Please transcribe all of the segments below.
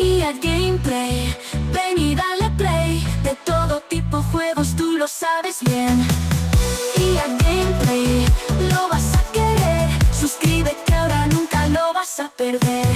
Y a gameplay, ven y dale play. De todo tipo juegos tú lo sabes bien. Y a gameplay, lo vas a querer. Suscríbete ahora, nunca lo vas a perder.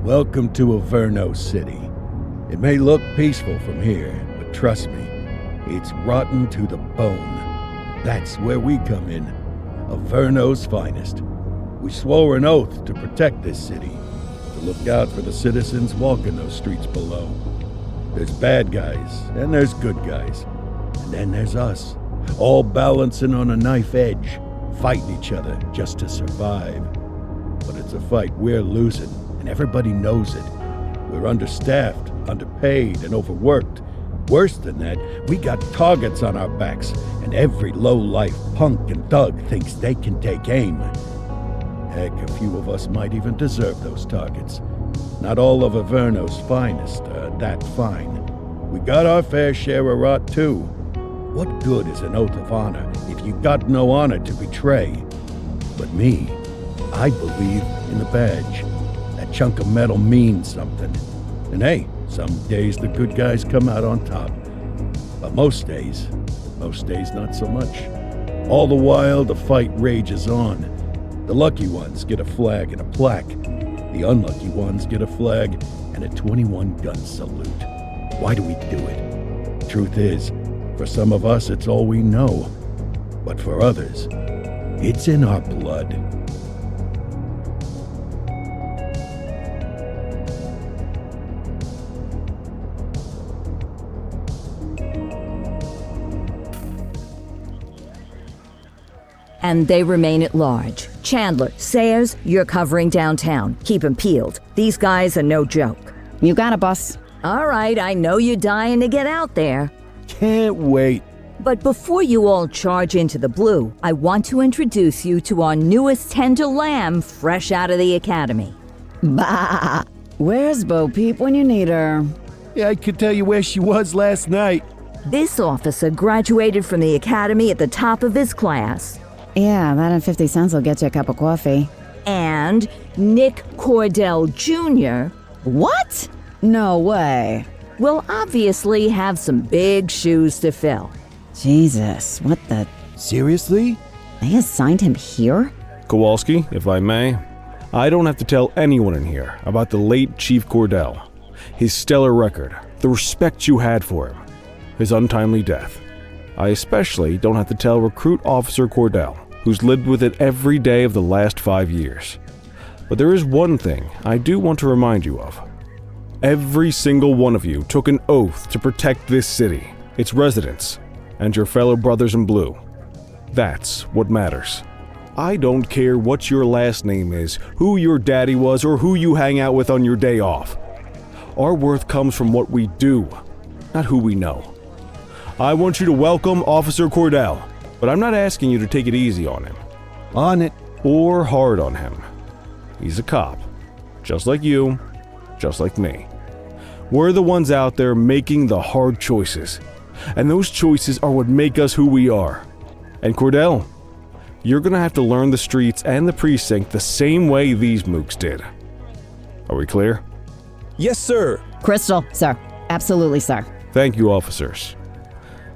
Welcome to Averno City. It may look peaceful from here, but trust me, it's rotten to the bone. That's where we come in, Averno's finest. We swore an oath to protect this city, to look out for the citizens walking those streets below. There's bad guys, and there's good guys, and then there's us, all balancing on a knife edge, fighting each other just to survive. But it's a fight we're losing, and everybody knows it. We're understaffed, underpaid, and overworked. Worse than that, we got targets on our backs, and every low-life punk and thug thinks they can take aim. Heck, a few of us might even deserve those targets. Not all of Averno's finest are that fine. We got our fair share of rot, too. What good is an oath of honor if you got no honor to betray? But me, I believe in the badge. That chunk of metal means something. And hey, some days the good guys come out on top. But most days not so much. All the while, the fight rages on. The lucky ones get a flag and a plaque. The unlucky ones get a flag and a 21-gun salute. Why do we do it? Truth is, for some of us, it's all we know. But for others, it's in our blood. And they remain at large. Chandler, Sayers, you're covering downtown. Keep 'em peeled. These guys are no joke. You got it, boss. All right, I know you're dying to get out there. Can't wait. But before you all charge into the blue, I want to introduce you to our newest tender lamb fresh out of the academy. Bah! Where's Bo Peep when you need her? Yeah, I could tell you where she was last night. This officer graduated from the academy at the top of his class. Yeah, that and 50 cents will get you a cup of coffee. And Nick Cordell Jr. What? No way. will obviously have some big shoes to fill. Jesus, what the... Seriously? They assigned him here? Kowalski, if I may, I don't have to tell anyone in here about the late Chief Cordell, his stellar record, the respect you had for him, his untimely death. I especially don't have to tell Recruit Officer Cordell, who's lived with it every day of the last 5 years. But there is one thing I do want to remind you of. Every single one of you took an oath to protect this city, its residents, and your fellow brothers in blue. That's what matters. I don't care what your last name is, who your daddy was, or who you hang out with on your day off. Our worth comes from what we do, not who we know. I want you to welcome Officer Cordell, but I'm not asking you to take it easy on him. On it. Or hard on him. He's a cop, just like you, just like me. We're the ones out there making the hard choices, and those choices are what make us who we are. And Cordell, you're gonna have to learn the streets and the precinct the same way these mooks did. Are we clear? Yes, sir. Crystal, sir. Absolutely, sir. Thank you, officers.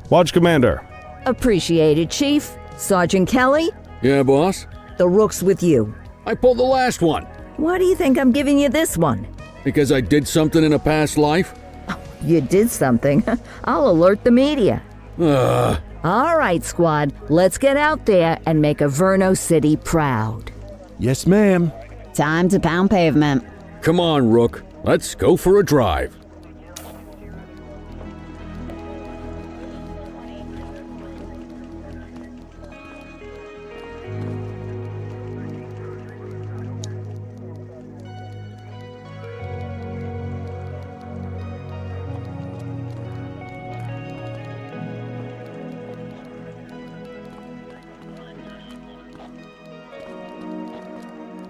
Watch Commander. Appreciated, Chief. Sergeant Kelly, Yeah, boss? the rook's with you. I pulled the last one. Why do you think I'm giving you this one? Because I did something in a past life? You did something. I'll alert the media. Ugh. All right, squad, let's get out there and make Averno City proud. Yes, ma'am. Time to pound pavement. Come on, Rook. Let's go for a drive.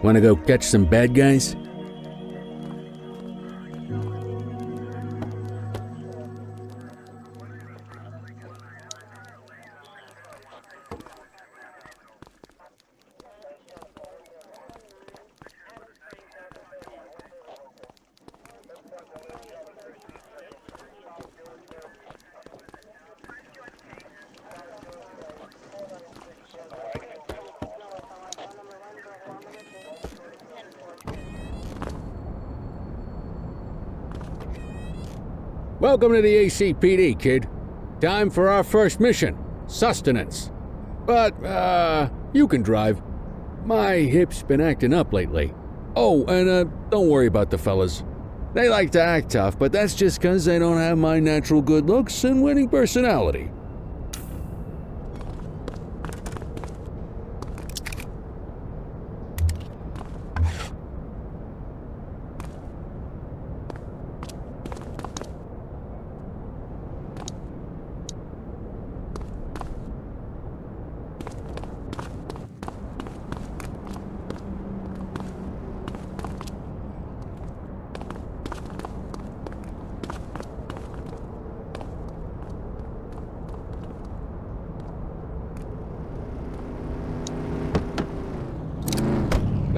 Wanna go catch some bad guys? Welcome to the ACPD, kid. Time for our first mission, sustenance. But, you can drive. My hip's been acting up lately. Oh, and, don't worry about the fellas. They like to act tough, but that's just 'cause they don't have my natural good looks and winning personality.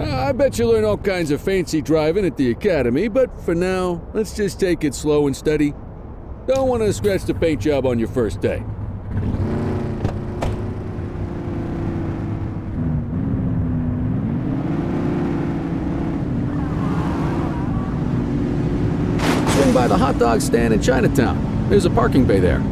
I bet you learn all kinds of fancy driving at the academy, but for now, let's just take it slow and steady. Don't want to scratch the paint job on your first day. Swing by the hot dog stand in Chinatown. There's a parking bay there.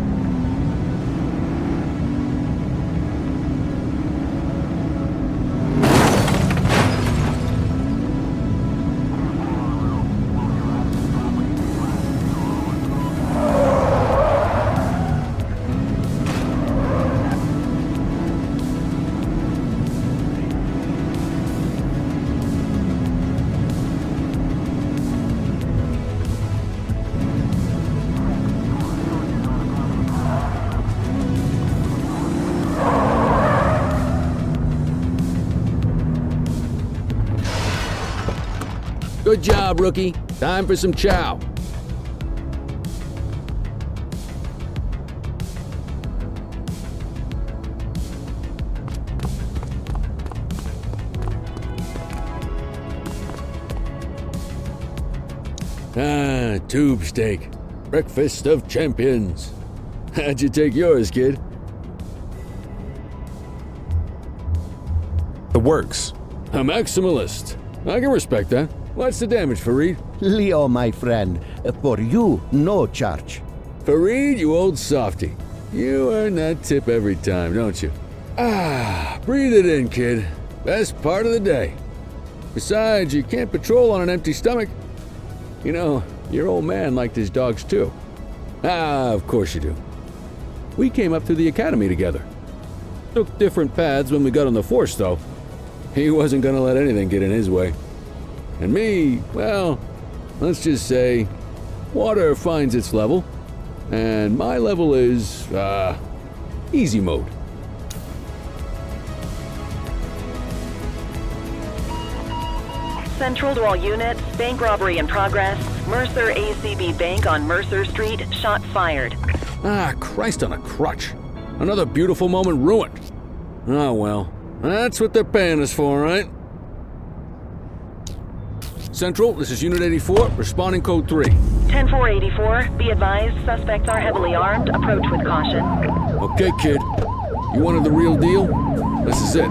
Good job, rookie. Time for some chow. Ah, tube steak. Breakfast of champions. How'd you take yours, kid? The works. A maximalist. I can respect that. What's the damage, Fareed? Leo, my friend, for you, no charge. Fareed, you old softy. You earn that tip every time, don't you? Ah, breathe it in, kid. Best part of the day. Besides, you can't patrol on an empty stomach. You know, your old man liked his dogs too. Ah, of course you do. We came up through the academy together. Took different paths when we got on the force, though. He wasn't gonna let anything get in his way. And me, well, let's just say, water finds its level, and my level is, easy mode. Central to all units, bank robbery in progress. Mercer ACB Bank on Mercer Street, shot fired. Ah, Christ on a crutch. Another beautiful moment ruined. Oh well, that's what they're paying us for, right? Central, this is Unit 84, responding code 3. 10-484, be advised, suspects are heavily armed. Approach with caution. Okay, kid. You wanted the real deal? This is it.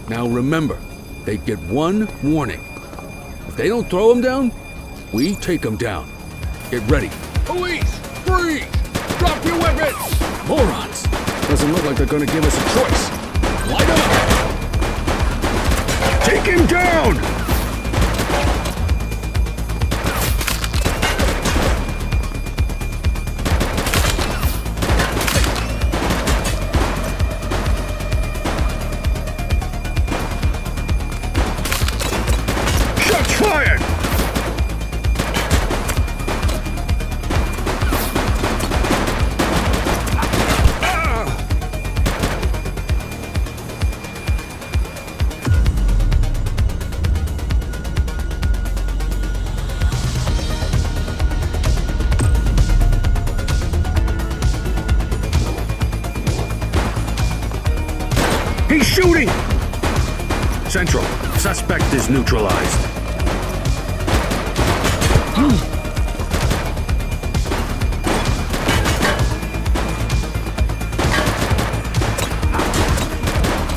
Now remember, they get one warning. If they don't throw them down, we take them down. Get ready. Police! Freeze! Drop your weapons! Morons! Doesn't look like they're gonna give us a choice. Light up! Take him down! Shots fired! He's shooting! Central, suspect is neutralized.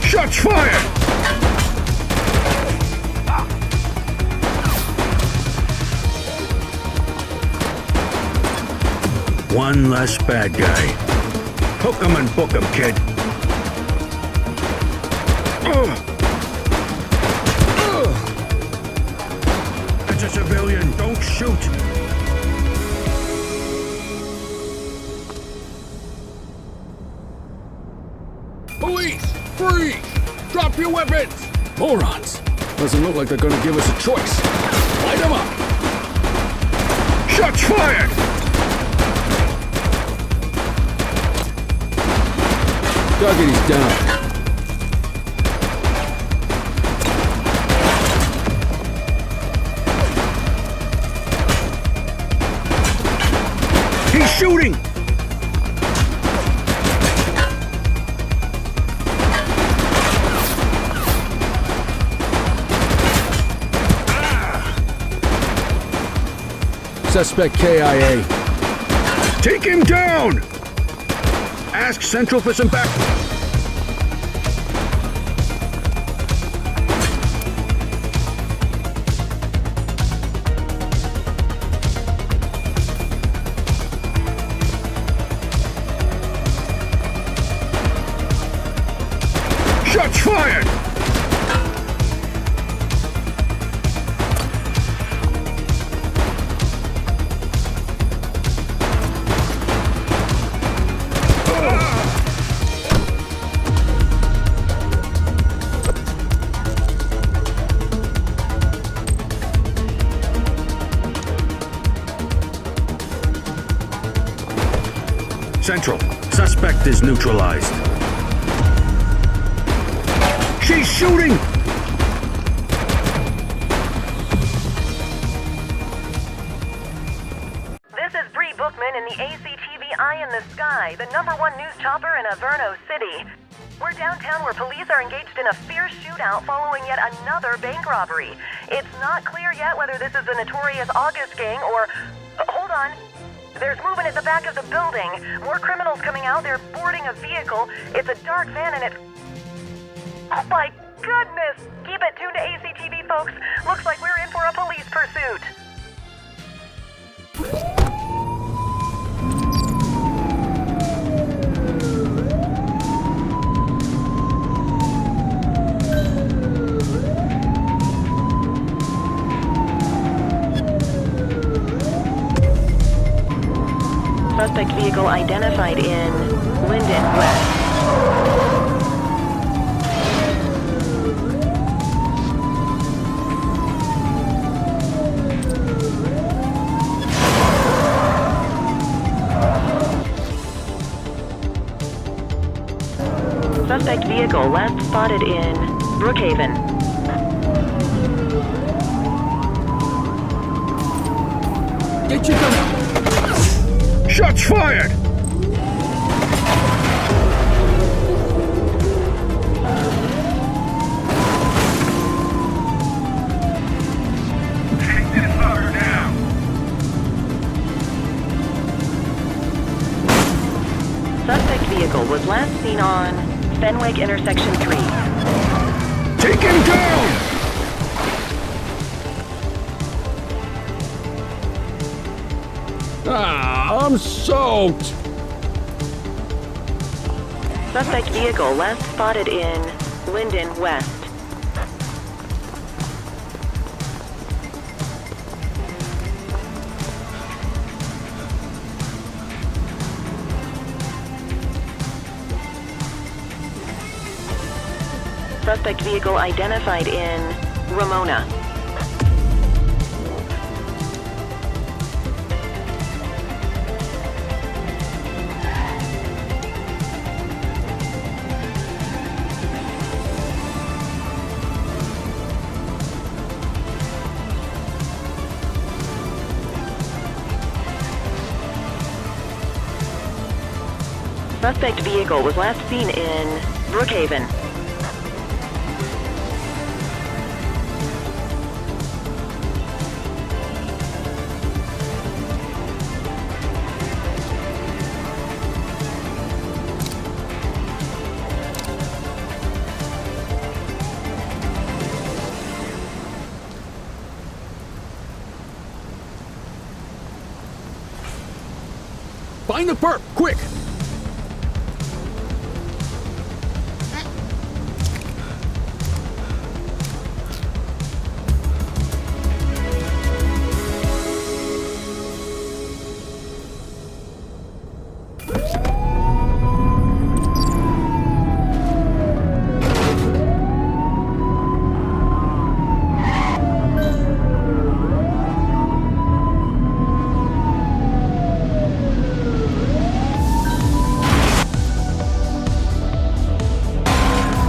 Shots fired! One less bad guy. Hook him and book him, kid. It's a civilian, don't shoot! Police! Freeze! Drop your weapons! Morons! Doesn't look like they're gonna give us a choice. Light them up! Shots fired! Duggety's down. He's shooting! Suspect KIA. Take him down! Ask Central for some back... Shots fired! Central, suspect is neutralized. She's shooting! This is Bree Bookman in the ACTV Eye in the Sky, the #1 news chopper in Averno City. We're downtown where police are engaged in a fierce shootout following yet another bank robbery. It's not clear yet whether this is the notorious August gang or... hold on. There's movement at the back of the building. More criminals coming out. They're boarding a vehicle. It's a dark van and it's... oh my goodness! Keep it tuned to ACTV, folks. Looks like we're in for a police pursuit. Suspect vehicle identified in Linden West. Suspect vehicle last spotted in Brookhaven. Get your gun! Shots fired! Take this fucker down! Suspect vehicle was last seen on Fenwick Intersection 3. Take him down! Ah, I'm soaked! Suspect vehicle last spotted in Linden West. Suspect vehicle identified in Ramona. Suspect vehicle was last seen in Brookhaven. Find the perp, quick!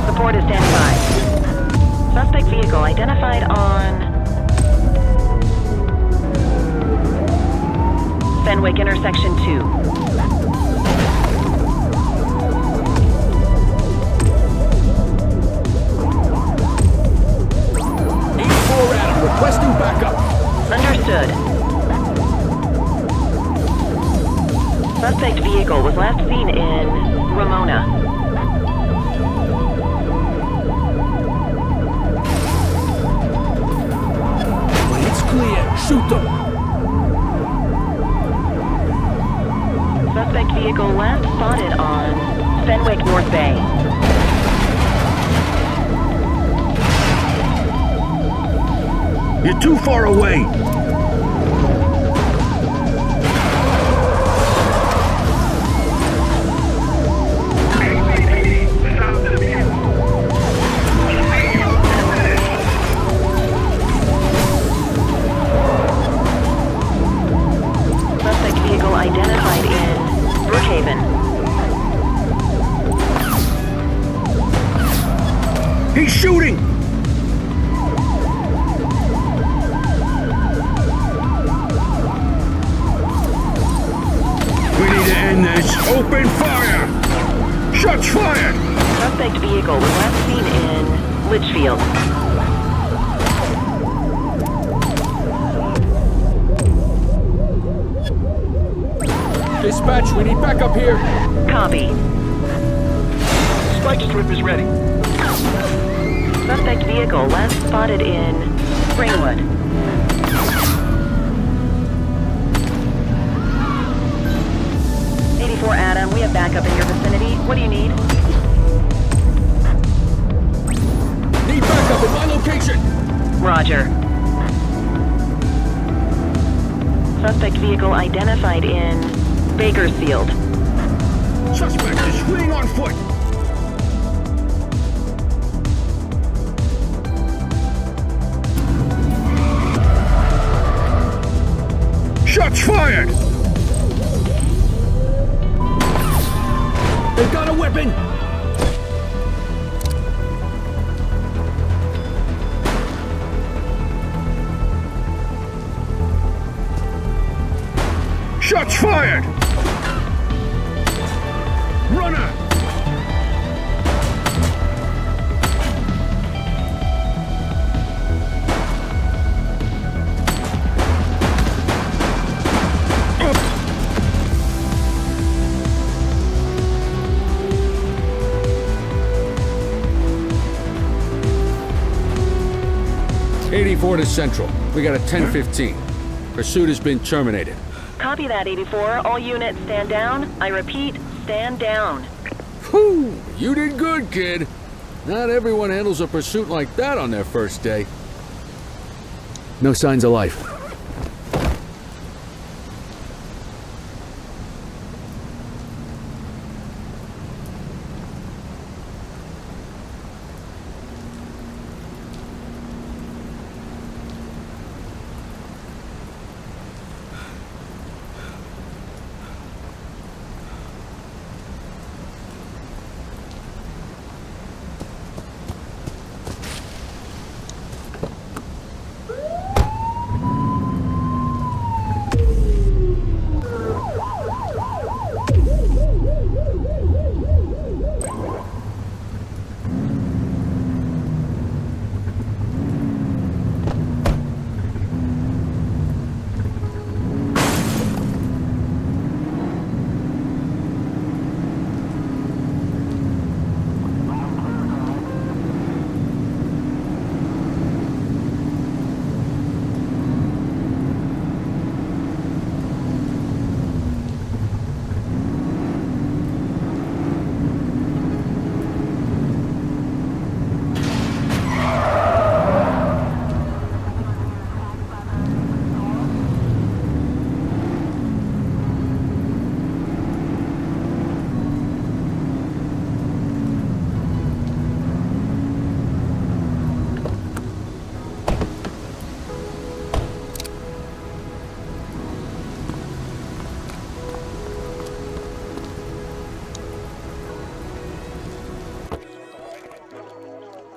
Support is standing by. Suspect vehicle identified on Fenwick intersection 2. Adam, requesting backup. Understood. Suspect vehicle was last seen in Ramona. When it's clear, shoot them. Suspect vehicle last spotted on Fenwick North Bay. You're too far away! Suspect vehicle identified in Brookhaven. He's shooting! We need to end this. Open fire! Shots fired! Suspect vehicle was last seen in Litchfield. Dispatch, we need backup here. Copy. Spike strip is ready. Suspect vehicle last spotted in Springwood. Adam, we have backup in your vicinity. What do you need? Need backup at my location. Roger. Suspect vehicle identified in Bakersfield. Suspect is fleeing on foot! Shots fired! They've got a weapon! Shots fired! Runner! 84 to Central. We got a 10:15. Pursuit has been terminated. Copy that, 84. All units stand down. I repeat, stand down. Whew! You did good, kid. Not everyone handles a pursuit like that on their first day. No signs of life.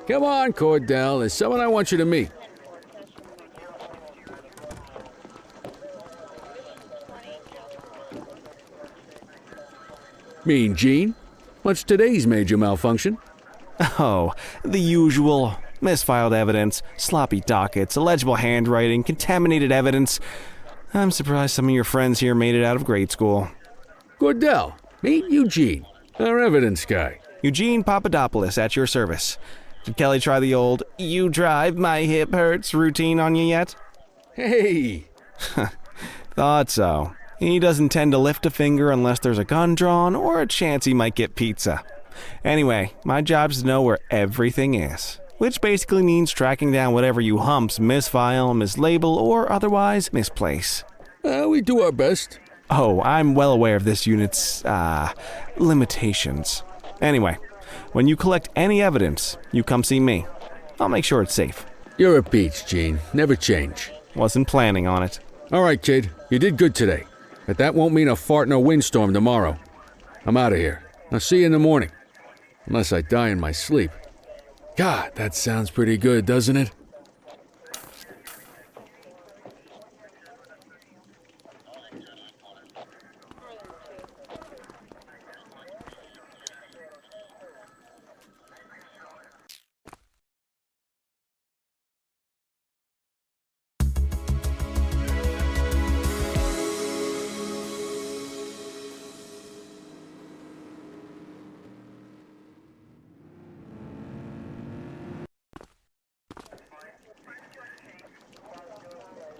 Come on, Cordell. There's someone I want you to meet. Mean Gene? What's today's major malfunction? Oh, the usual. Misfiled evidence, sloppy dockets, illegible handwriting, contaminated evidence. I'm surprised some of your friends here made it out of grade school. Cordell, meet Eugene, our evidence guy. Eugene Papadopoulos at your service. Did Kelly try the old, "you drive, my hip hurts" routine on you yet? Hey! Thought so. He doesn't tend to lift a finger unless there's a gun drawn or a chance he might get pizza. Anyway, my job's to know where everything is, which basically means tracking down whatever you humps misfile, mislabel, or otherwise misplace. We do our best. Oh, I'm well aware of this unit's, limitations. Anyway, when you collect any evidence, you come see me. I'll make sure it's safe. You're a peach, Gene. Never change. Wasn't planning on it. All right, kid. You did good today. But that won't mean a fart in a windstorm tomorrow. I'm out of here. I'll see you in the morning. Unless I die in my sleep. God, that sounds pretty good, doesn't it?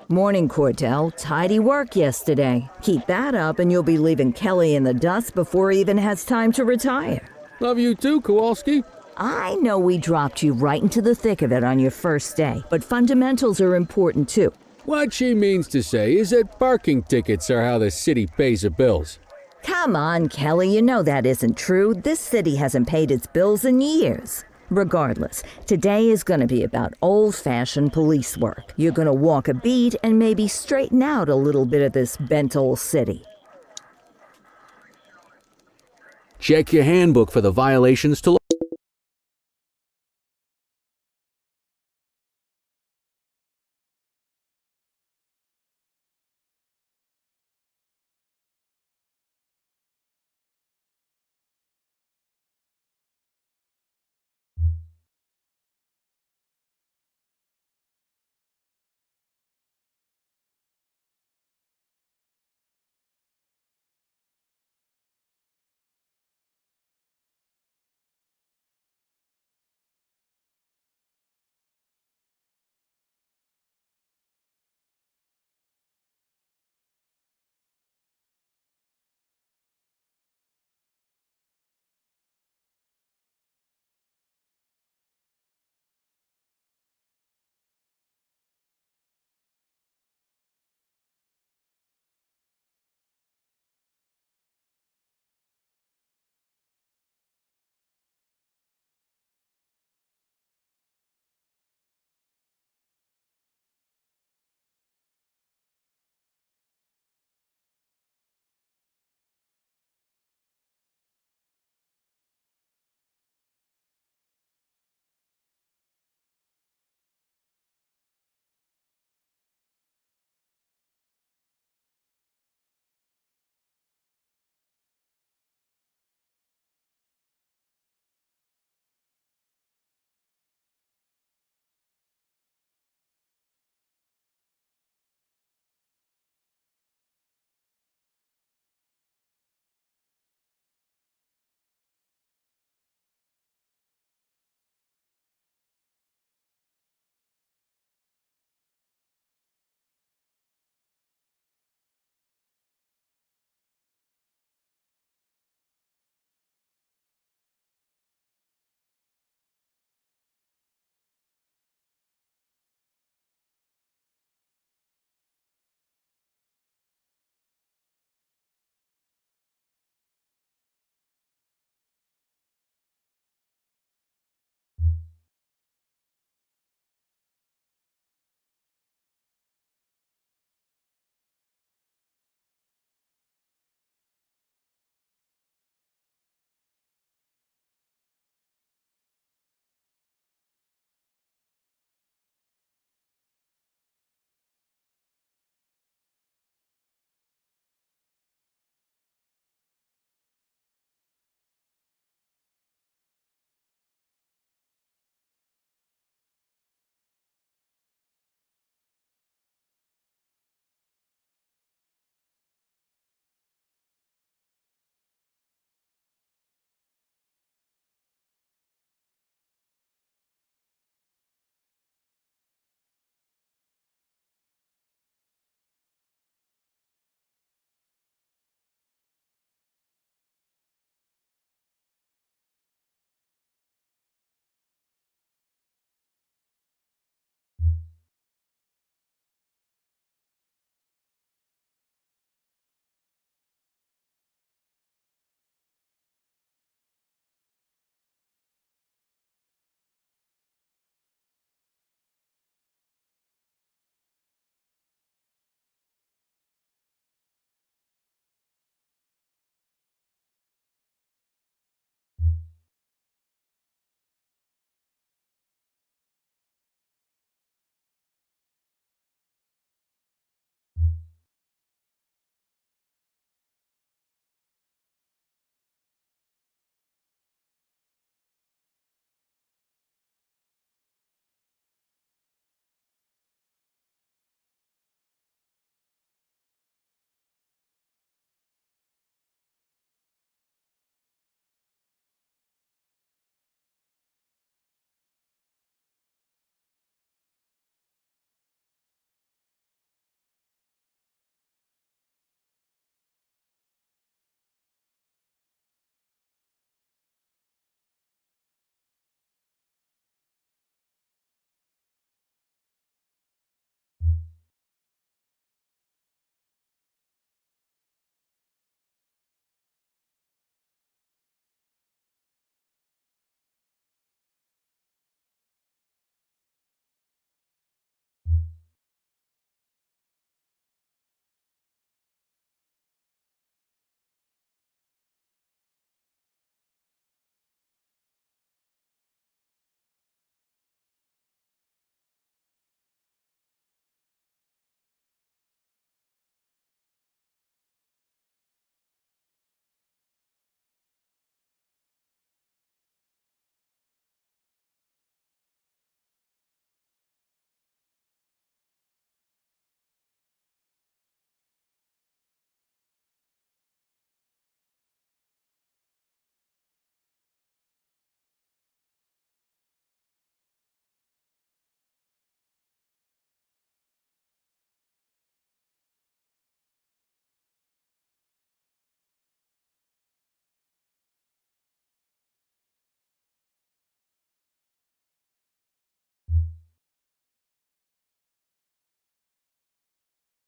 Morning, Cordell. Tidy work yesterday. Keep that up and you'll be leaving Kelly in the dust before he even has time to retire. Love you too, Kowalski. I know we dropped you right into the thick of it on your first day, but fundamentals are important too. What she means to say is that parking tickets are how the city pays the bills. Come on, Kelly, you know that isn't true. This city hasn't paid its bills in years. Regardless, today is going to be about old-fashioned police work. You're going to walk a beat and maybe straighten out a little bit of this bent old city. Check your handbook for the violations to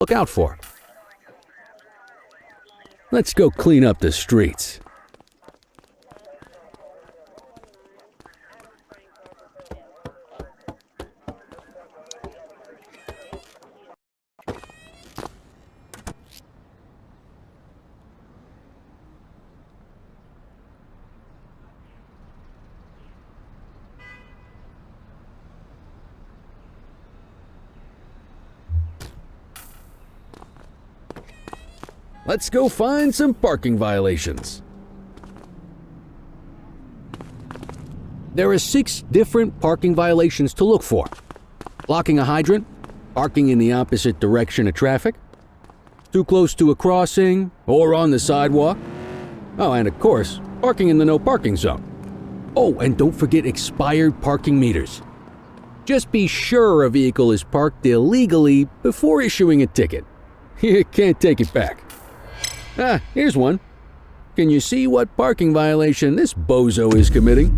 look out for. Let's go clean up the streets. Let's go find some parking violations. There are 6 different parking violations to look for. Blocking a hydrant, parking in the opposite direction of traffic, too close to a crossing or on the sidewalk. Oh, and of course, parking in the no parking zone. Oh, and don't forget expired parking meters. Just be sure a vehicle is parked illegally before issuing a ticket. You can't take it back. Ah, here's one. Can you see what parking violation this bozo is committing?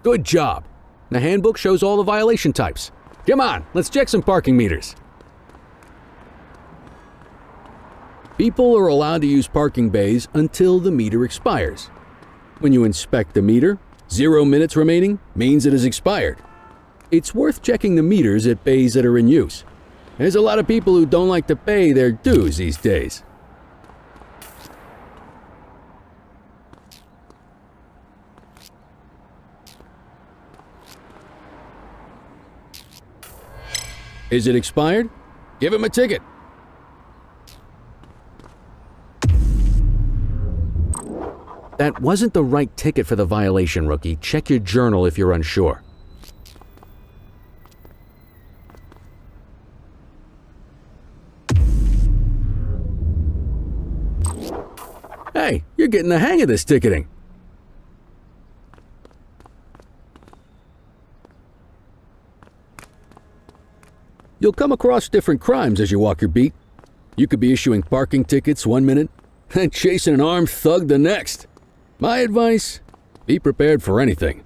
Good job. The handbook shows all the violation types. Come on, let's check some parking meters. People are allowed to use parking bays until the meter expires. When you inspect the meter, 0 minutes remaining means it has expired. It's worth checking the meters at bays that are in use. There's a lot of people who don't like to pay their dues these days. Is it expired? Give him a ticket. That wasn't the right ticket for the violation, rookie. Check your journal if you're unsure. Hey, you're getting the hang of this ticketing. You'll come across different crimes as you walk your beat. You could be issuing parking tickets 1 minute and chasing an armed thug the next. My advice, be prepared for anything.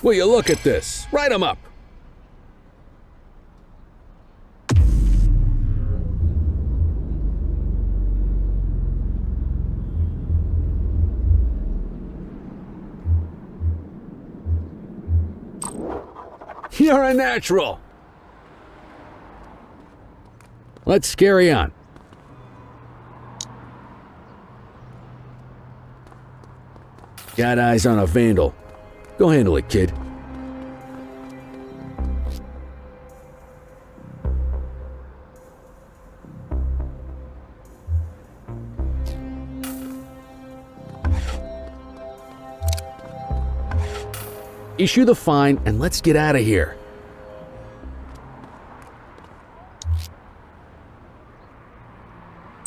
Will you look at this? Write 'em up. You're a natural. Let's carry on. Got eyes on a vandal. Go handle it, kid. Issue the fine and let's get out of here.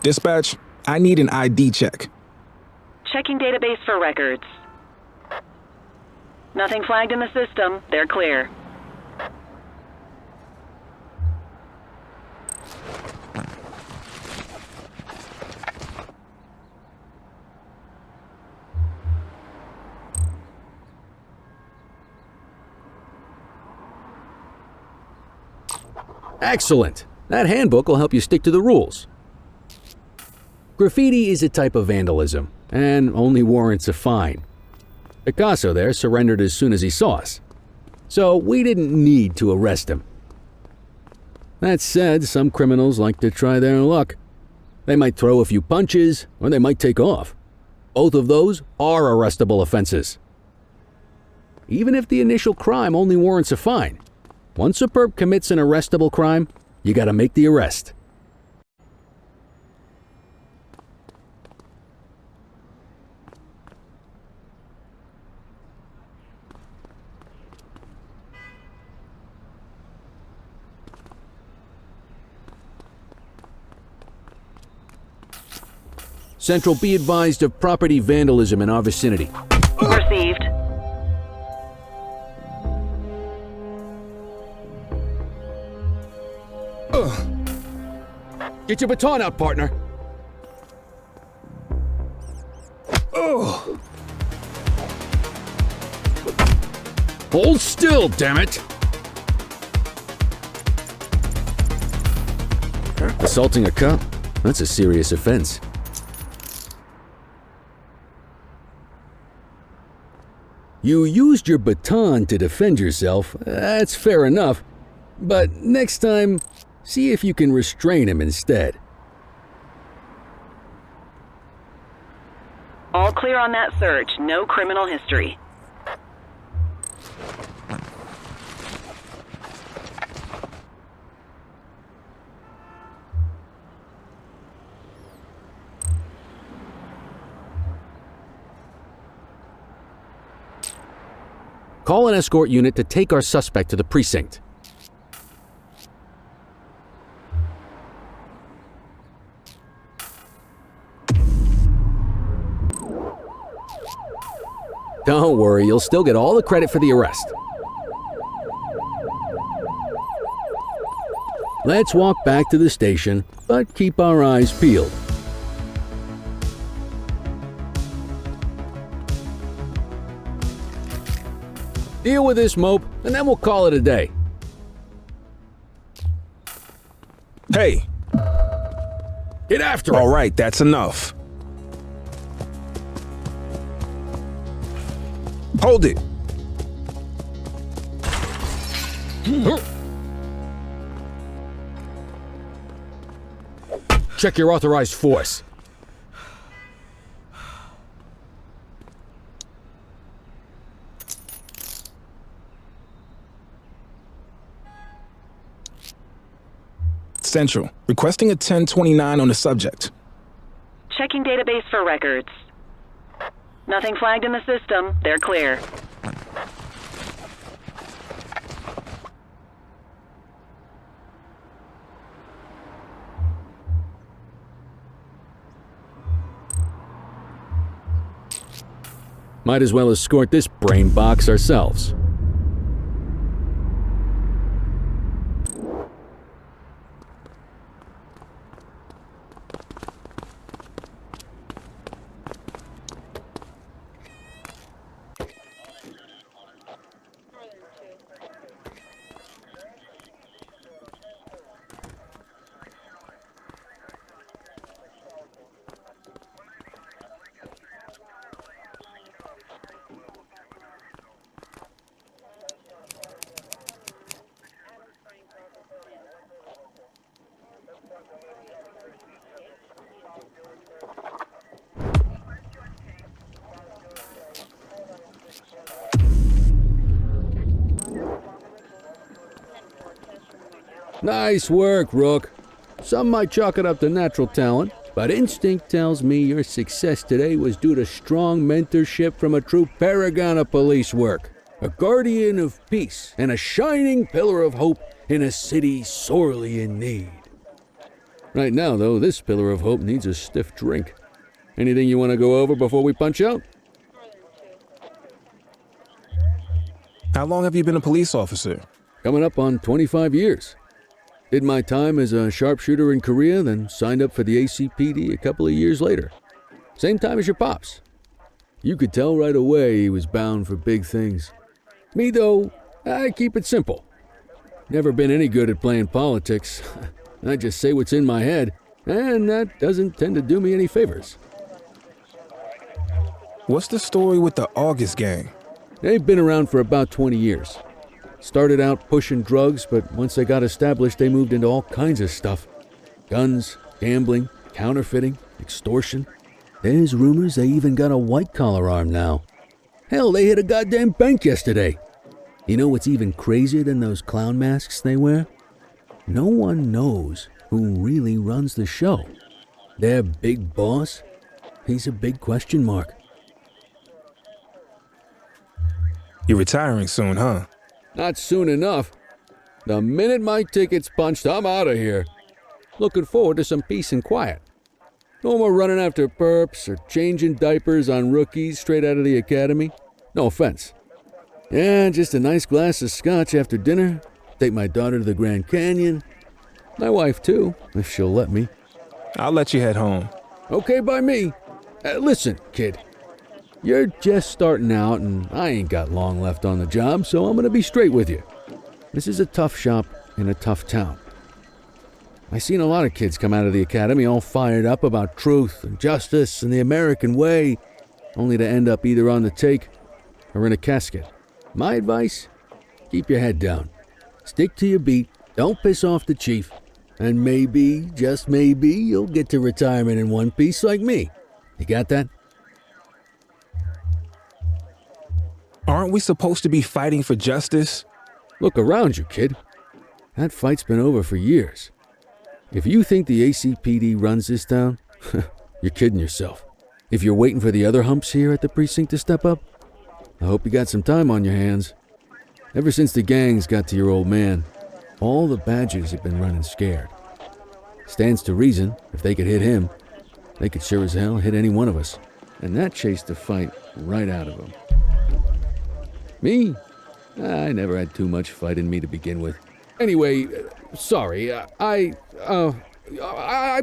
Dispatch, I need an ID check. Checking database for records. Nothing flagged in the system. They're clear. Excellent. That handbook will help you stick to the rules. Graffiti is a type of vandalism and only warrants a fine. Picasso there surrendered as soon as he saw us, so we didn't need to arrest him. That said, some criminals like to try their luck. They might throw a few punches, or they might take off. Both of those are arrestable offenses. Even if the initial crime only warrants a fine, once a perp commits an arrestable crime, you gotta make the arrest. Central, be advised of property vandalism in our vicinity. Received. Get your baton out, partner. Oh, Hold still, damn it! Assaulting a cop? That's a serious offense. You used your baton to defend yourself. That's fair enough. But next time, see if you can restrain him instead. All clear on that search. No criminal history. Call an escort unit to take our suspect to the precinct. Don't worry, you'll still get all the credit for the arrest. Let's walk back to the station, but keep our eyes peeled. Deal with this mope, and then we'll call it a day. hey, Get after it! all right, that's enough. Hold it. Check your authorized force. Central, requesting a 1029 on the subject. Checking database for records. Nothing flagged in the system. They're clear. Might as well escort this brain box ourselves. Nice work, Rook. Some might chalk it up to natural talent, but instinct tells me your success today was due to strong mentorship from a true paragon of police work, a guardian of peace, and a shining pillar of hope in a city sorely in need. Right now, though, this pillar of hope needs a stiff drink. Anything you want to go over before we punch out? How long have you been a police officer? Coming up on 25 years. Did my time as a sharpshooter in Korea, then signed up for the ACPD a couple of years later. Same time as your pops. You could tell right away he was bound for big things. Me, though, I keep it simple. Never been any good at playing politics. I just say what's in my head, and that doesn't tend to do me any favors. What's the story with the August gang? They've been around for about 20 years. Started out pushing drugs, but once they got established, they moved into all kinds of stuff. Guns, gambling, counterfeiting, extortion. There's rumors they even got a white-collar arm now. Hell, they hit a goddamn bank yesterday. You know what's even crazier than those clown masks they wear? No one knows who really runs the show. Their big boss? He's a big question mark. You're retiring soon, huh? Not soon enough. The minute my ticket's punched, I'm out of here. Looking forward to some peace and quiet. No more running after perps or changing diapers on rookies straight out of the academy. No offense. Yeah, just a nice glass of scotch after dinner. Take my daughter to the Grand Canyon. My wife, too, if she'll let me. I'll let you head home. Okay by me. Listen, kid. You're just starting out, and I ain't got long left on the job, so I'm gonna be straight with you. This is a tough shop in a tough town. I seen a lot of kids come out of the academy all fired up about truth and justice and the American way, only to end up either on the take or in a casket. My advice? Keep your head down. Stick to your beat. Don't piss off the chief. And maybe, just maybe, you'll get to retirement in one piece like me. You got that? Aren't we supposed to be fighting for justice? Look around you, kid. That fight's been over for years. If you think the ACPD runs this town, you're kidding yourself. If you're waiting for the other humps here at the precinct to step up, I hope you got some time on your hands. Ever since the gangs got to your old man, all the badges have been running scared. Stands to reason, if they could hit him, they could sure as hell hit any one of us. And that chased the fight right out of them. Me? I never had too much fight in me to begin with. Anyway, sorry, I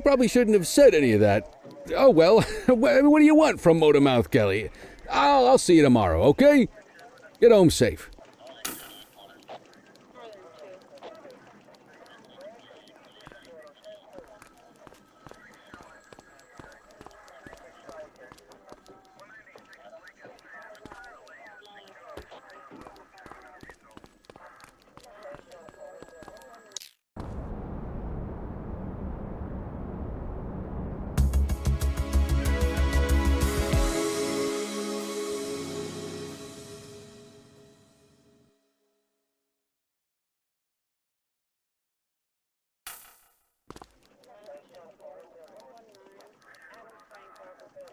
probably shouldn't have said any of that. Oh well, what do you want from Motormouth Kelly? I'll see you tomorrow, okay? Get home safe.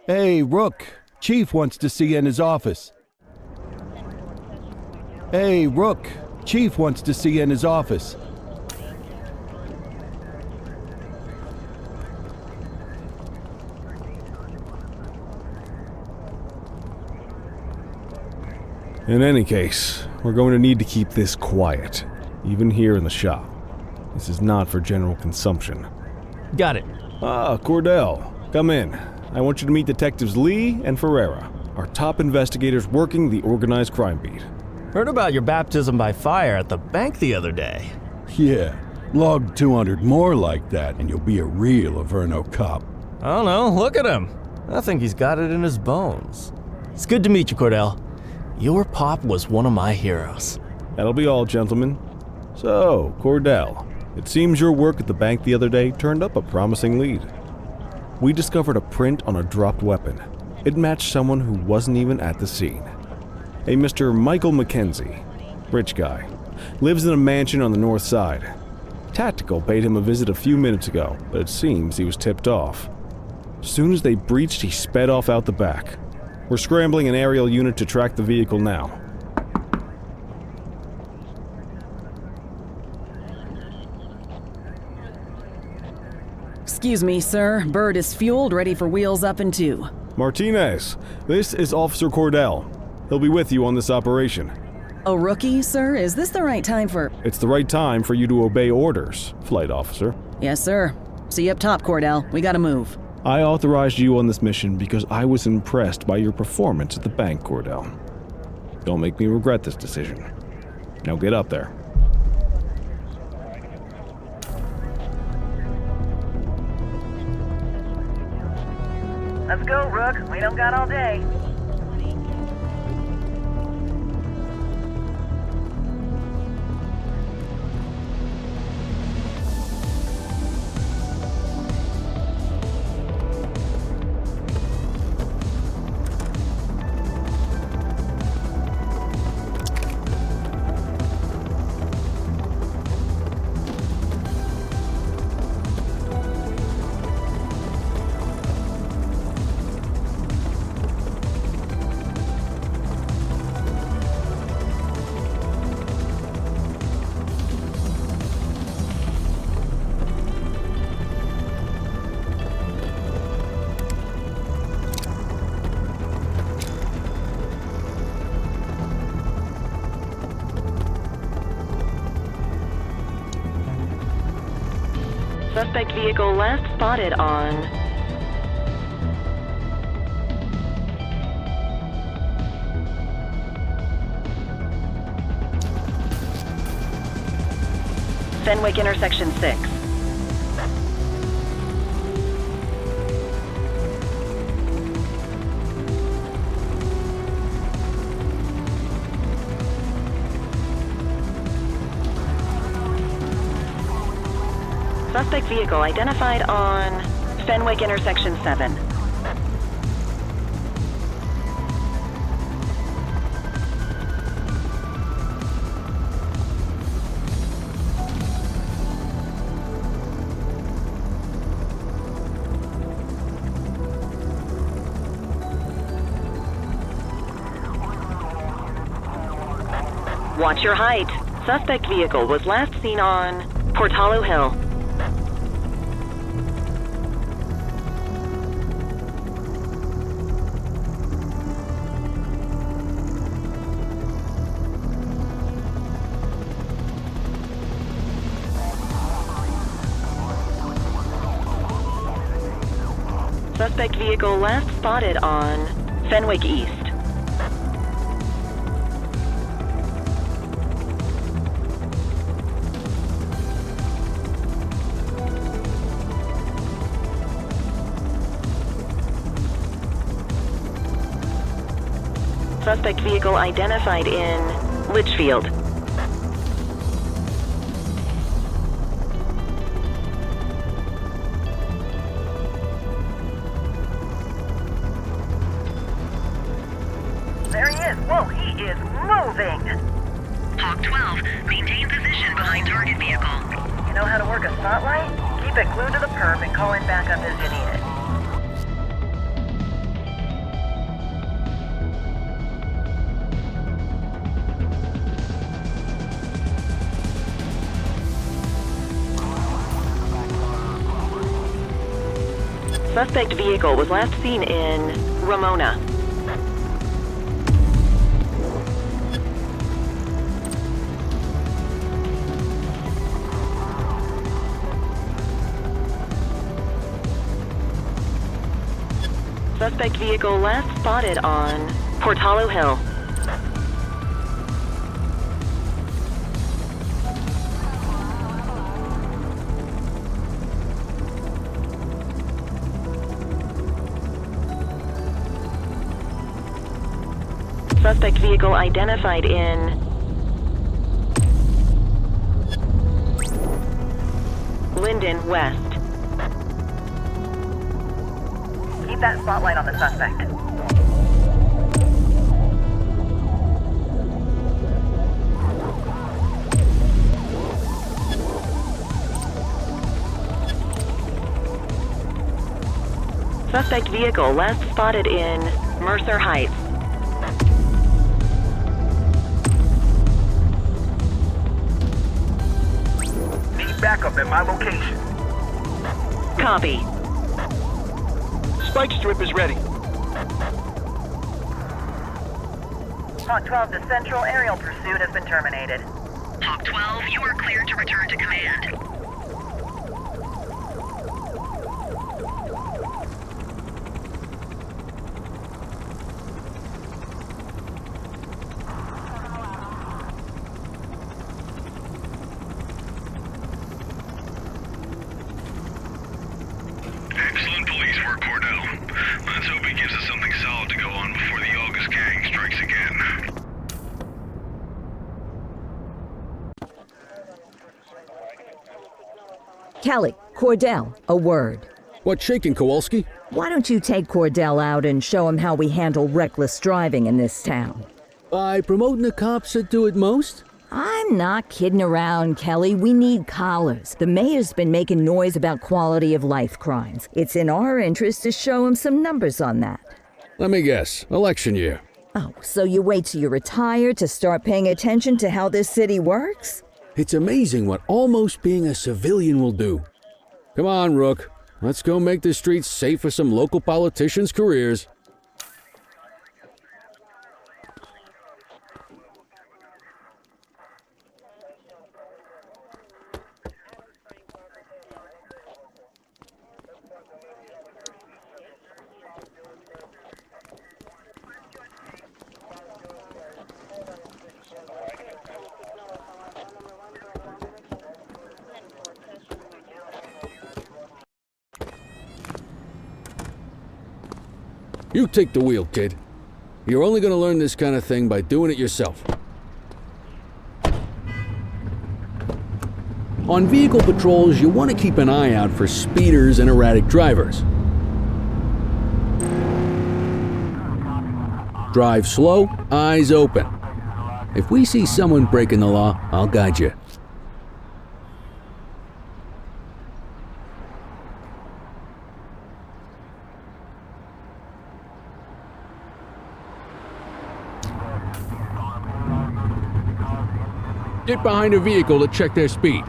Hey, Rook. Chief wants to see you in his office. Hey, Rook. Chief wants to see you in his office. In any case, we're going to need to keep this quiet, even here in the shop. This is not for general consumption. Got it. Ah, Cordell, come in. I want you to meet Detectives Lee and Ferreira, our top investigators working the organized crime beat. Heard about your baptism by fire at the bank the other day. Yeah, log 200 more like that and you'll be a real Averno cop. I don't know, look at him. I think he's got it in his bones. It's good to meet you, Cordell. Your pop was one of my heroes. That'll be all, gentlemen. So, Cordell, it seems your work at the bank the other day turned up a promising lead. We discovered a print on a dropped weapon. It matched someone who wasn't even at the scene. A Mr. Michael Mackenzie, rich guy, lives in a mansion on the north side. Tactical paid him a visit a few minutes ago, but it seems he was tipped off. As soon as they breached, he sped off out the back. We're scrambling an aerial unit to track the vehicle now. Excuse me, sir. Bird is fueled, ready for wheels up in 2. Martinez, this is Officer Cordell. He'll be with you on this operation. A rookie, sir? Is this the right time for... It's the right time for you to obey orders, Flight Officer. Yes, sir. See you up top, Cordell. We gotta move. I authorized you on this mission because I was impressed by your performance at the bank, Cordell. Don't make me regret this decision. Now get up there. Let's go, Rook. We don't got all day. Suspect vehicle last spotted on Fenwick intersection 6. Suspect vehicle identified on Fenwick intersection 7. Watch your height. Suspect vehicle was last seen on Portalo Hill. Suspect vehicle last spotted on Fenwick East. Suspect vehicle identified in Litchfield. There he is. Whoa, he is moving. Hawk 12, maintain position behind target vehicle. You know how to work a spotlight? Keep it glued to the perp and call in backup as you need it. Suspect vehicle was last seen in Ramona. Suspect vehicle last spotted on Portalo Hill. Suspect vehicle identified in Linden West. Keep that spotlight on the suspect. Suspect vehicle last spotted in Mercer Heights. Backup at my location. Copy. Spike strip is ready. Hawk 12 to Central, aerial pursuit has been terminated. Hawk 12, you are cleared to return to command. Excellent police work, Cordell. Let's hope he gives us something solid to go on before the August gang strikes again. Kelly, Cordell, a word. What's shaking, Kowalski? Why don't you take Cordell out and show him how we handle reckless driving in this town? By promoting the cops that do it most? I'm not kidding around, Kelly. We need collars. The mayor's been making noise about quality of life crimes. It's in our interest to show him some numbers on that. Let me guess. Election year. Oh, so you wait till you retire to start paying attention to how this city works? It's amazing what almost being a civilian will do. Come on, Rook. Let's go make the streets safe for some local politicians' careers. You take the wheel, kid. You're only gonna learn this kind of thing by doing it yourself. On vehicle patrols, you want to keep an eye out for speeders and erratic drivers. Drive slow, eyes open. If we see someone breaking the law, I'll guide you. Get behind a vehicle to check their speed.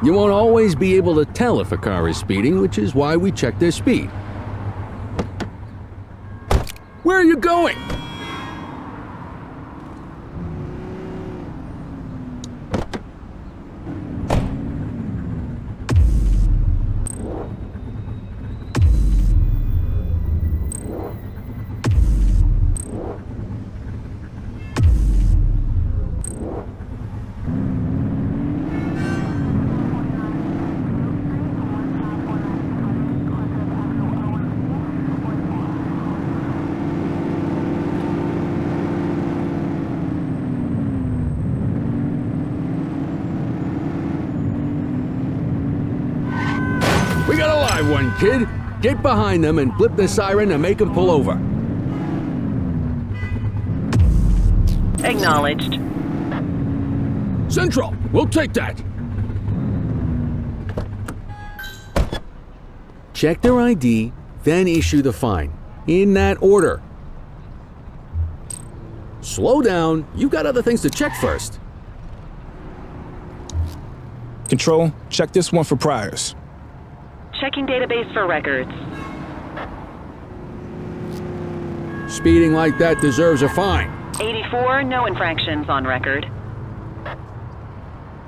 You won't always be able to tell if a car is speeding, which is why we check their speed. Where are you going? We got a live one, kid. Get behind them and flip the siren to make them pull over. Acknowledged. Central, we'll take that. Check their ID, then issue the fine. In that order. Slow down. You've got other things to check first. Control, check this one for priors. Checking database for records. Speeding like that deserves a fine. 84, no infractions on record.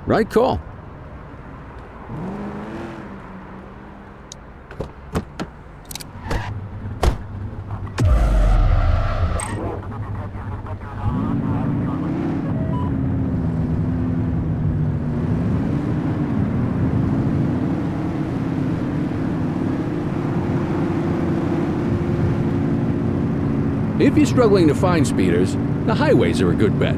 Right call. If you're struggling to find speeders, the highways are a good bet.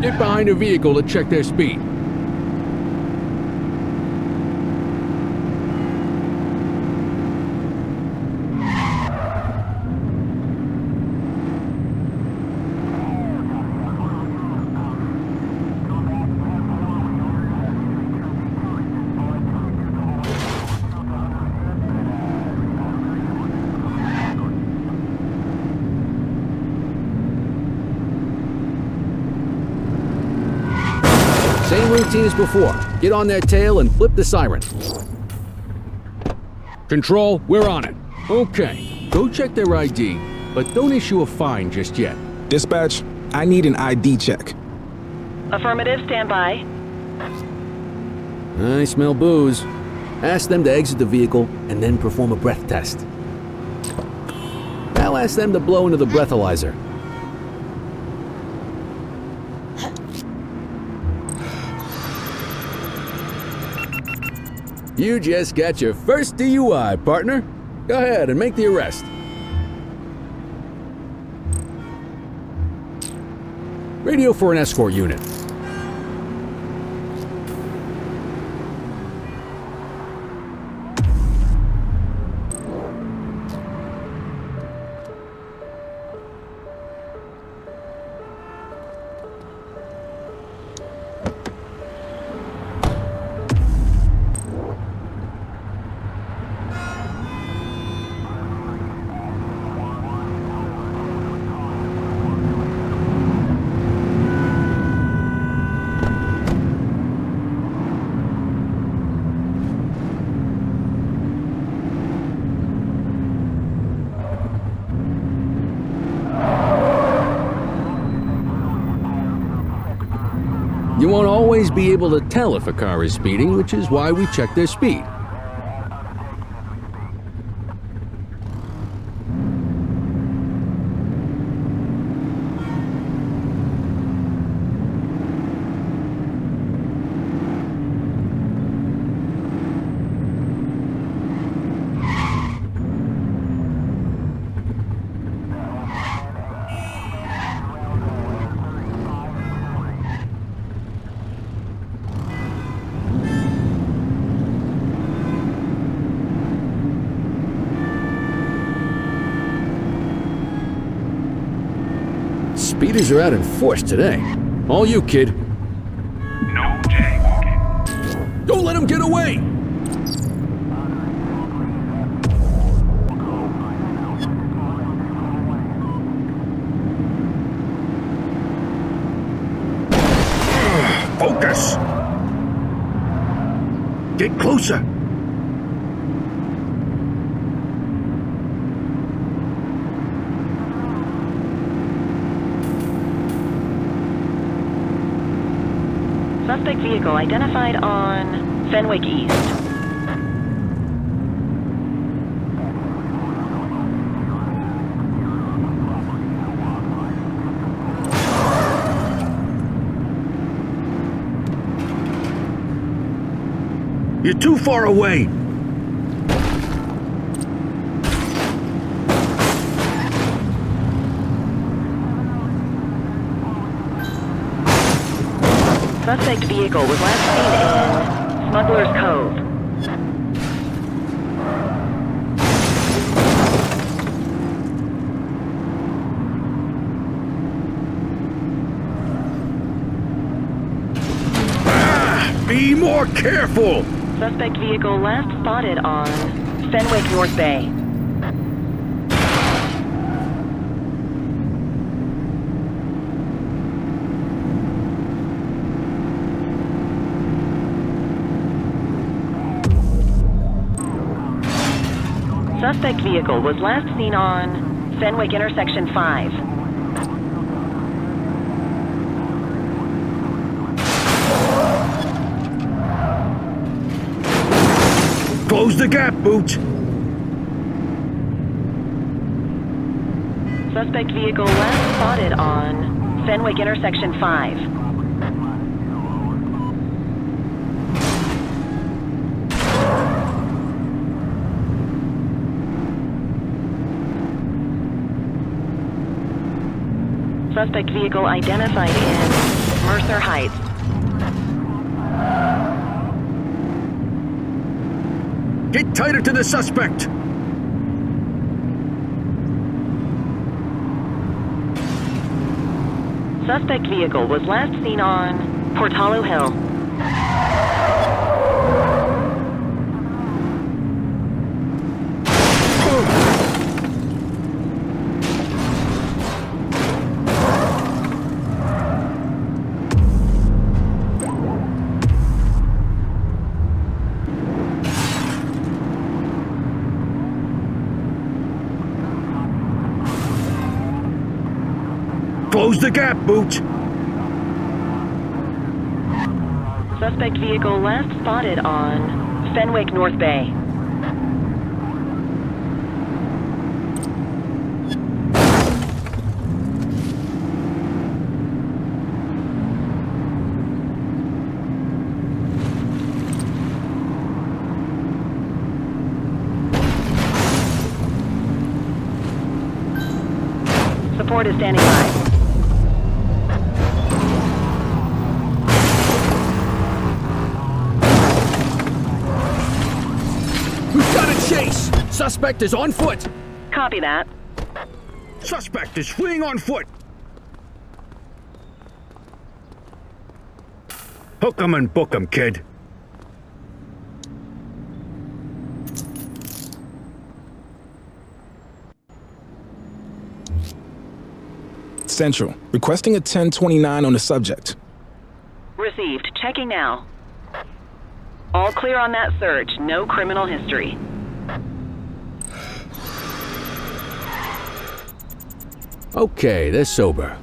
Get behind a vehicle to check their speed. Same routine as before. Get on their tail and flip the siren. Control, we're on it. Okay, go check their ID, but don't issue a fine just yet. Dispatch, I need an ID check. Affirmative, stand by. I smell booze. Ask them to exit the vehicle and then perform a breath test. I'll ask them to blow into the breathalyzer. You just got your first DUI, partner. Go ahead and make the arrest. Radio for an escort unit. You won't always be able to tell if a car is speeding, which is why we check their speed. Speeders are out in force today. All you, kid. No jaywalking. Don't let him get away! Focus! Get closer! Suspect vehicle identified on Fenwick East. You're too far away! Suspect vehicle was last seen in Smuggler's Cove. Be more careful! Suspect vehicle last spotted on Fenwick North Bay. Suspect vehicle was last seen on Fenwick Intersection 5. Close the gap, Boots! Suspect vehicle last spotted on Fenwick Intersection 5. Suspect vehicle identified in Mercer Heights. Get tighter to the suspect! Suspect vehicle was last seen on Portalo Hill. Close the gap, Boots! Suspect vehicle last spotted on Fenwick North Bay. support is standing by. We've got a chase! Suspect is on foot! Copy that. Suspect is fleeing on foot. Hook 'em and book 'em, kid. Central, requesting a 1029 on the subject. Received. Checking now. All clear on that search. No criminal history. Okay, they're sober.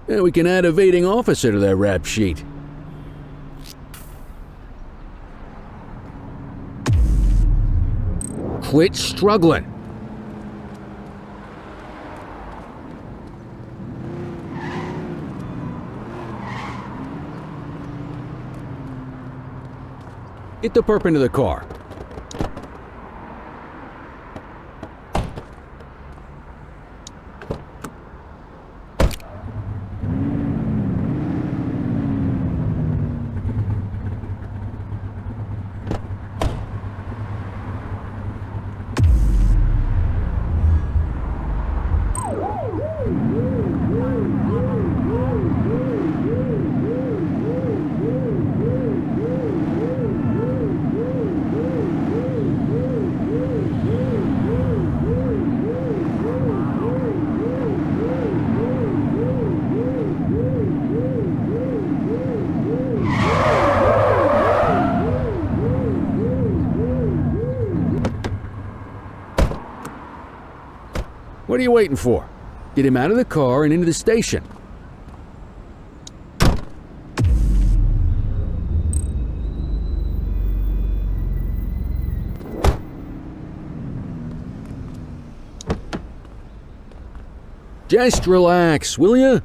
And we can add evading officer to that rap sheet. Quit struggling. Get the perp into the car. What are you waiting for? Get him out of the car and into the station. Just relax, will ya?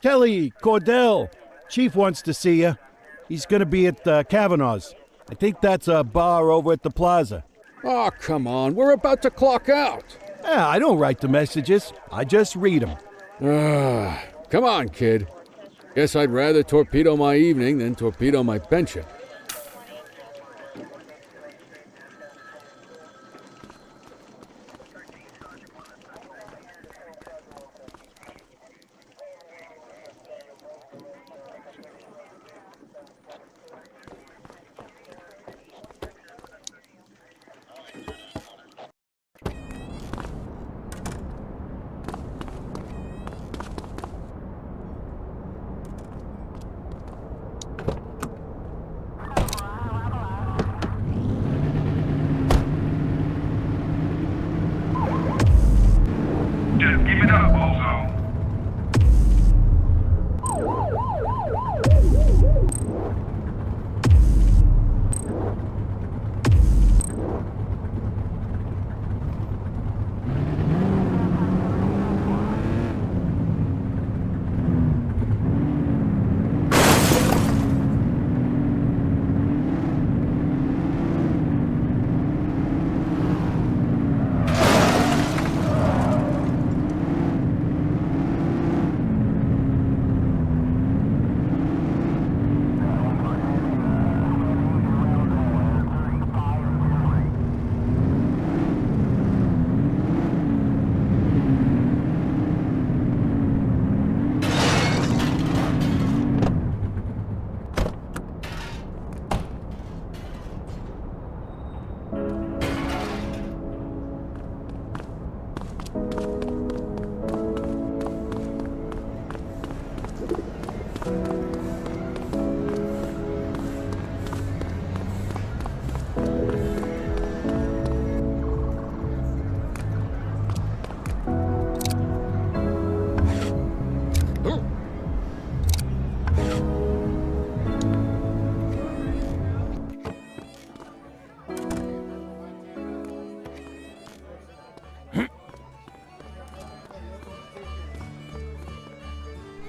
Kelly, Cordell, Chief wants to see you. He's gonna be at Kavanaugh's. I think that's a bar over at the plaza. Oh, come on, we're about to clock out. Yeah, I don't write the messages. I just read them. Come on, kid. Guess I'd rather torpedo my evening than torpedo my pension. Just give it up, bozo.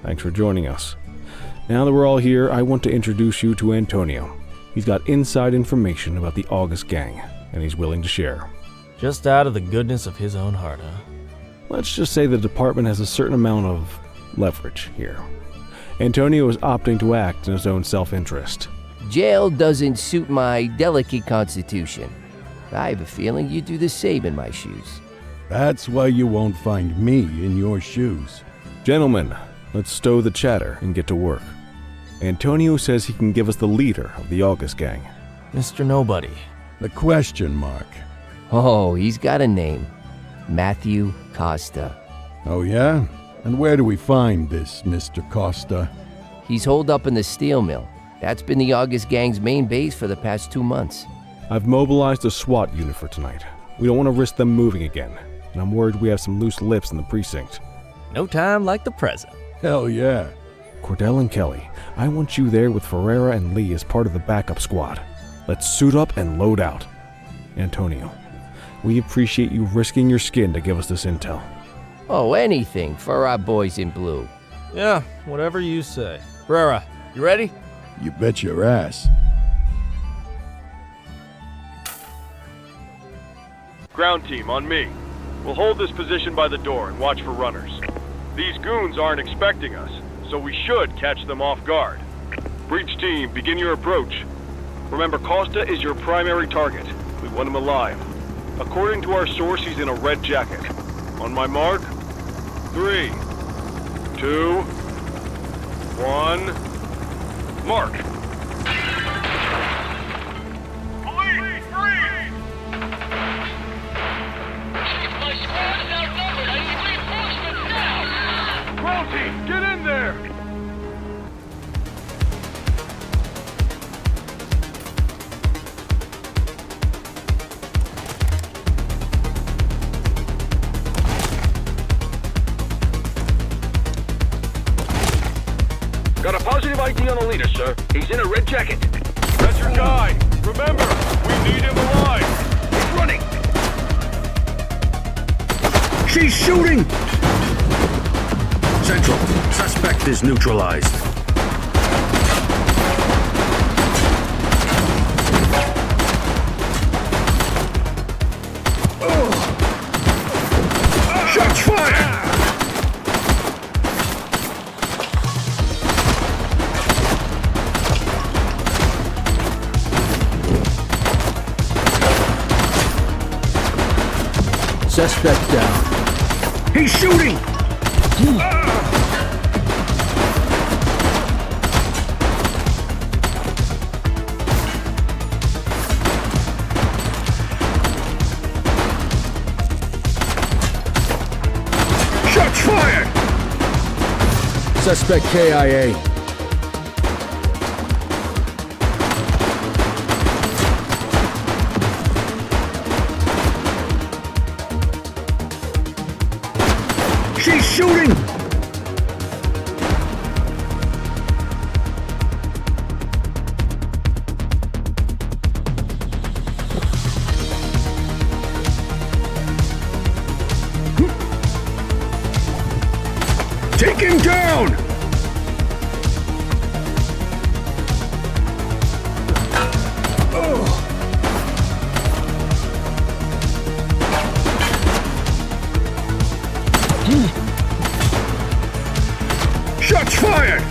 Thanks for joining us. Now that we're all here, I want to introduce you to Antonio. He's got inside information about the August gang, and he's willing to share. Just out of the goodness of his own heart, huh? Let's just say the department has a certain amount of leverage here. Antonio is opting to act in his own self-interest. Jail doesn't suit my delicate constitution. I have a feeling you'd do the same in my shoes. That's why you won't find me in your shoes. Gentlemen, let's stow the chatter and get to work. Antonio says he can give us the leader of the August gang. Mr. Nobody. The question mark. Oh, he's got a name. Matthew Costa. Oh yeah? And where do we find this Mr. Costa? He's holed up in the steel mill. That's been the August gang's main base for the past 2 months. I've mobilized a SWAT unit for tonight. We don't want to risk them moving again, and I'm worried we have some loose lips in the precinct. No time like the present. Hell yeah. Cordell and Kelly, I want you there with Ferreira and Lee as part of the backup squad. Let's suit up and load out. Antonio, we appreciate you risking your skin to give us this intel. Oh, anything for our boys in blue. Yeah, whatever you say. Ferreira, you ready? You bet your ass. Ground team, on me. We'll hold this position by the door and watch for runners. These goons aren't expecting us, so we should catch them off guard. Breach team, begin your approach. Remember, Costa is your primary target. We want him alive. According to our source, he's in a red jacket. On my mark, 3, 2, 1, mark. Police, freeze! My squad is outnumbered. I need reinforcements now! Ground team, get in there! Got a positive ID on the leader, sir. He's in a red jacket. That's your guy. Remember, we need him alive. He's running. She's shooting! Central, suspect is neutralized. Shots fired! Suspect down. He's shooting! Shots fired! Suspect KIA. She's shooting! Take him down! Shots fired!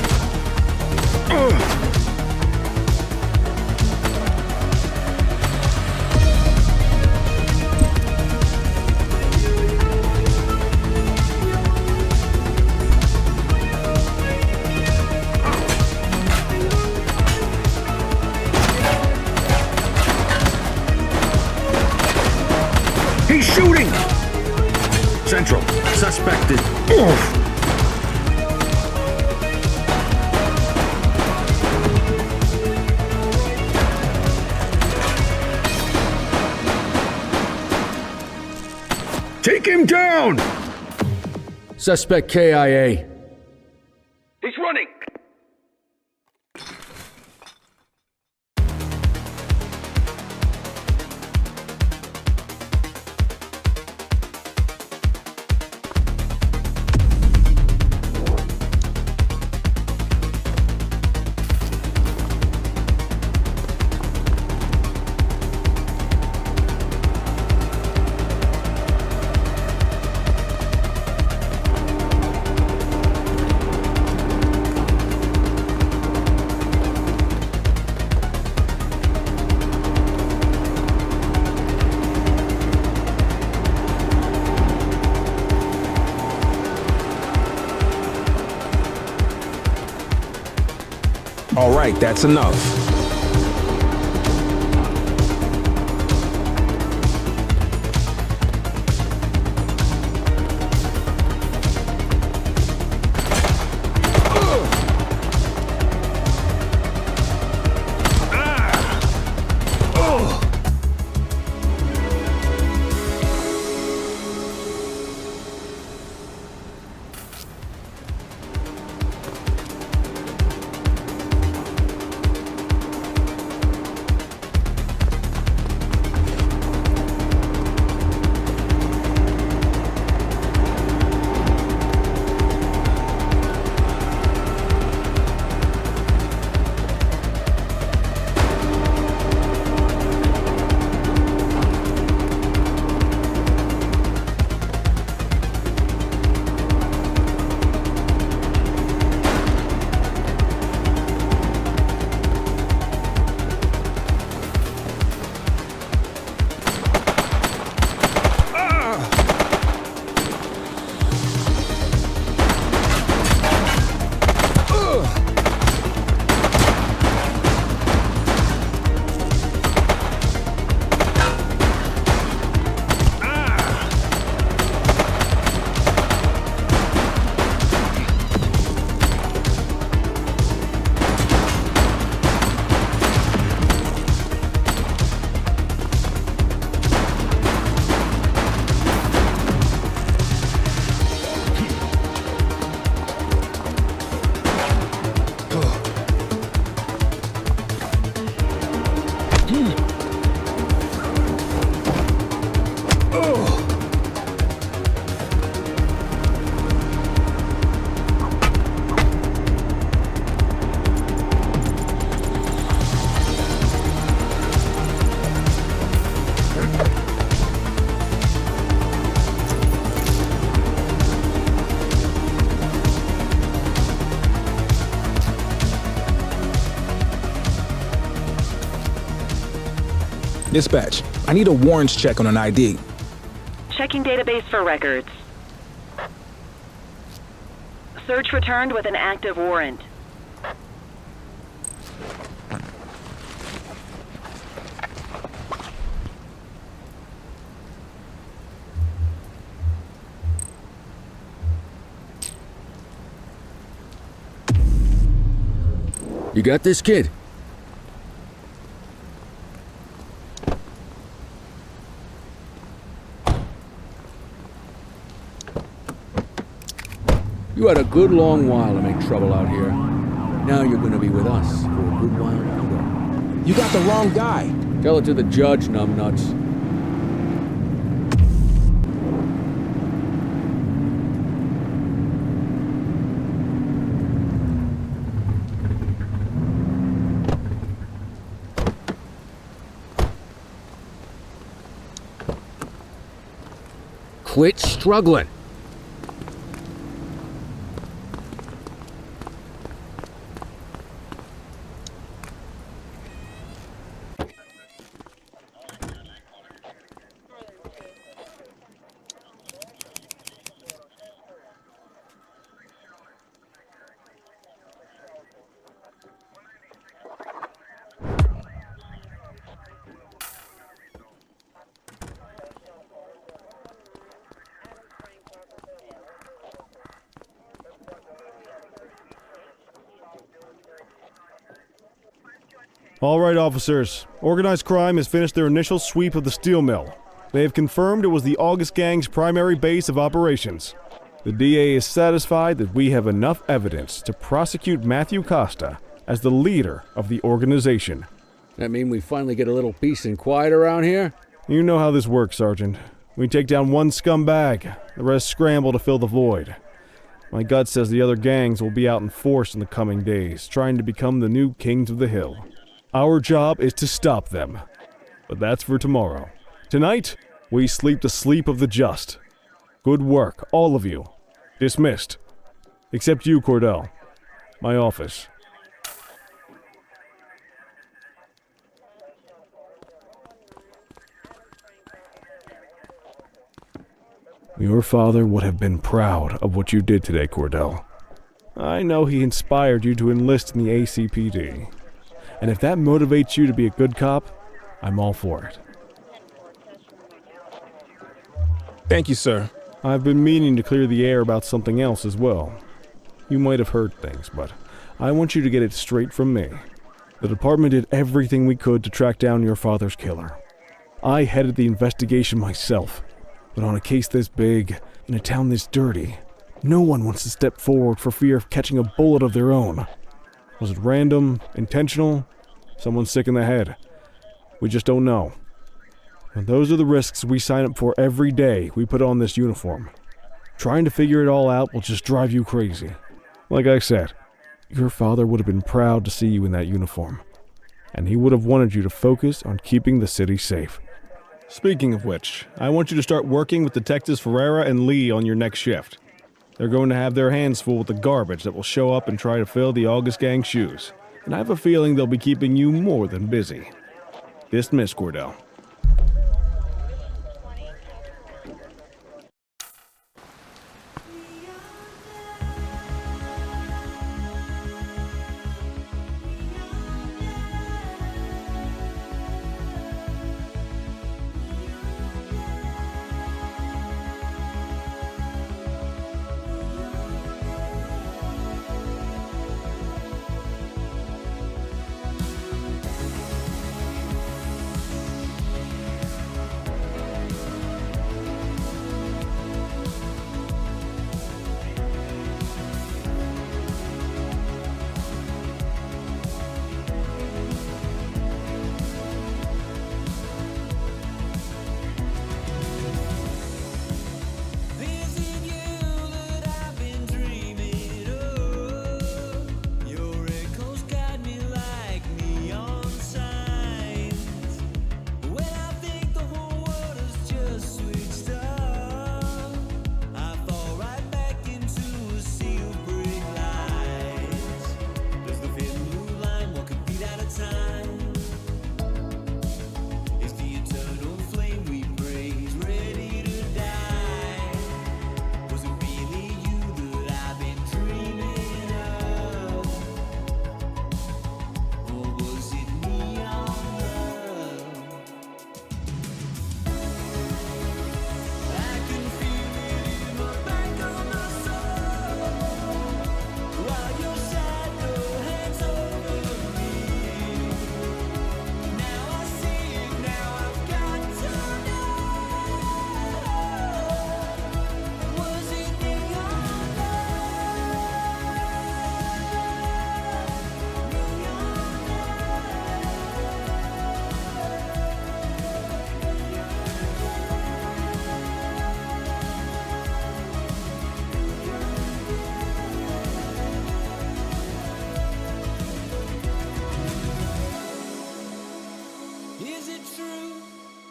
He's shooting! Central, suspected. Take him down! Suspect KIA. He's running. All right, that's enough. Dispatch, I need a warrants check on an ID. Checking database for records. Search returned with an active warrant. You got this, kid? You had a good long while to make trouble out here. Now you're gonna be with us for a good while longer. You got the wrong guy. Tell it to the judge, numbnuts. Quit struggling. All right, officers. Organized crime has finished their initial sweep of the steel mill. They have confirmed it was the August Gang's primary base of operations. The DA is satisfied that we have enough evidence to prosecute Matthew Costa as the leader of the organization. That mean we finally get a little peace and quiet around here? You know how this works, Sergeant. We take down one scumbag, the rest scramble to fill the void. My gut says the other gangs will be out in force in the coming days, trying to become the new kings of the hill. Our job is to stop them. But that's for tomorrow. Tonight, we sleep the sleep of the just. Good work, all of you. Dismissed. Except you, Cordell. My office. Your father would have been proud of what you did today, Cordell. I know he inspired you to enlist in the ACPD. And if that motivates you to be a good cop, I'm all for it. Thank you, sir. I've been meaning to clear the air about something else as well. You might have heard things, but I want you to get it straight from me. The department did everything we could to track down your father's killer. I headed the investigation myself, but on a case this big, in a town this dirty, no one wants to step forward for fear of catching a bullet of their own. Was it random, intentional, someone sick in the head? We just don't know. And those are the risks we sign up for every day we put on this uniform. Trying to figure it all out will just drive you crazy. Like I said, your father would have been proud to see you in that uniform, and he would have wanted you to focus on keeping the city safe. Speaking of which, I want you to start working with Detectives Ferreira and Lee on your next shift. They're going to have their hands full with the garbage that will show up and try to fill the August Gang's shoes, and I have a feeling they'll be keeping you more than busy. Dismiss, Cordell.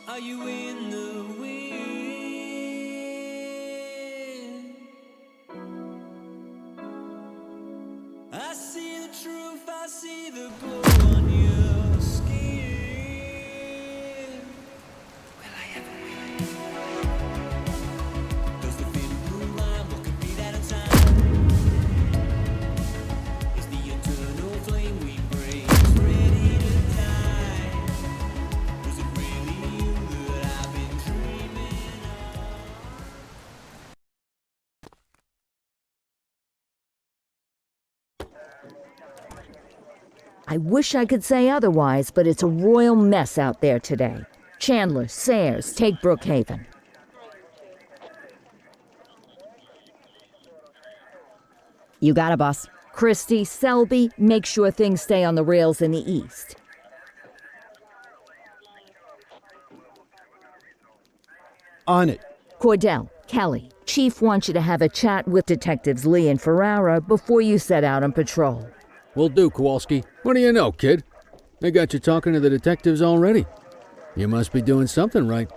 Are you in the wind? I see the truth, I see the glow on your skin. Will I ever win? Does the thin blue line what could be that a time? Is the eternal flame we praise ready to die? Was it really you that I've been dreaming of? I wish I could say otherwise, but it's a royal mess out there today. Chandler, Sayers, take Brookhaven. You got it, boss. Christie, Selby, make sure things stay on the rails in the east. On it. Cordell, Kelly, Chief wants you to have a chat with Detectives Lee and Ferrara before you set out on patrol. Will do, Kowalski. What do you know, kid? They got you talking to the detectives already. You must be doing something right.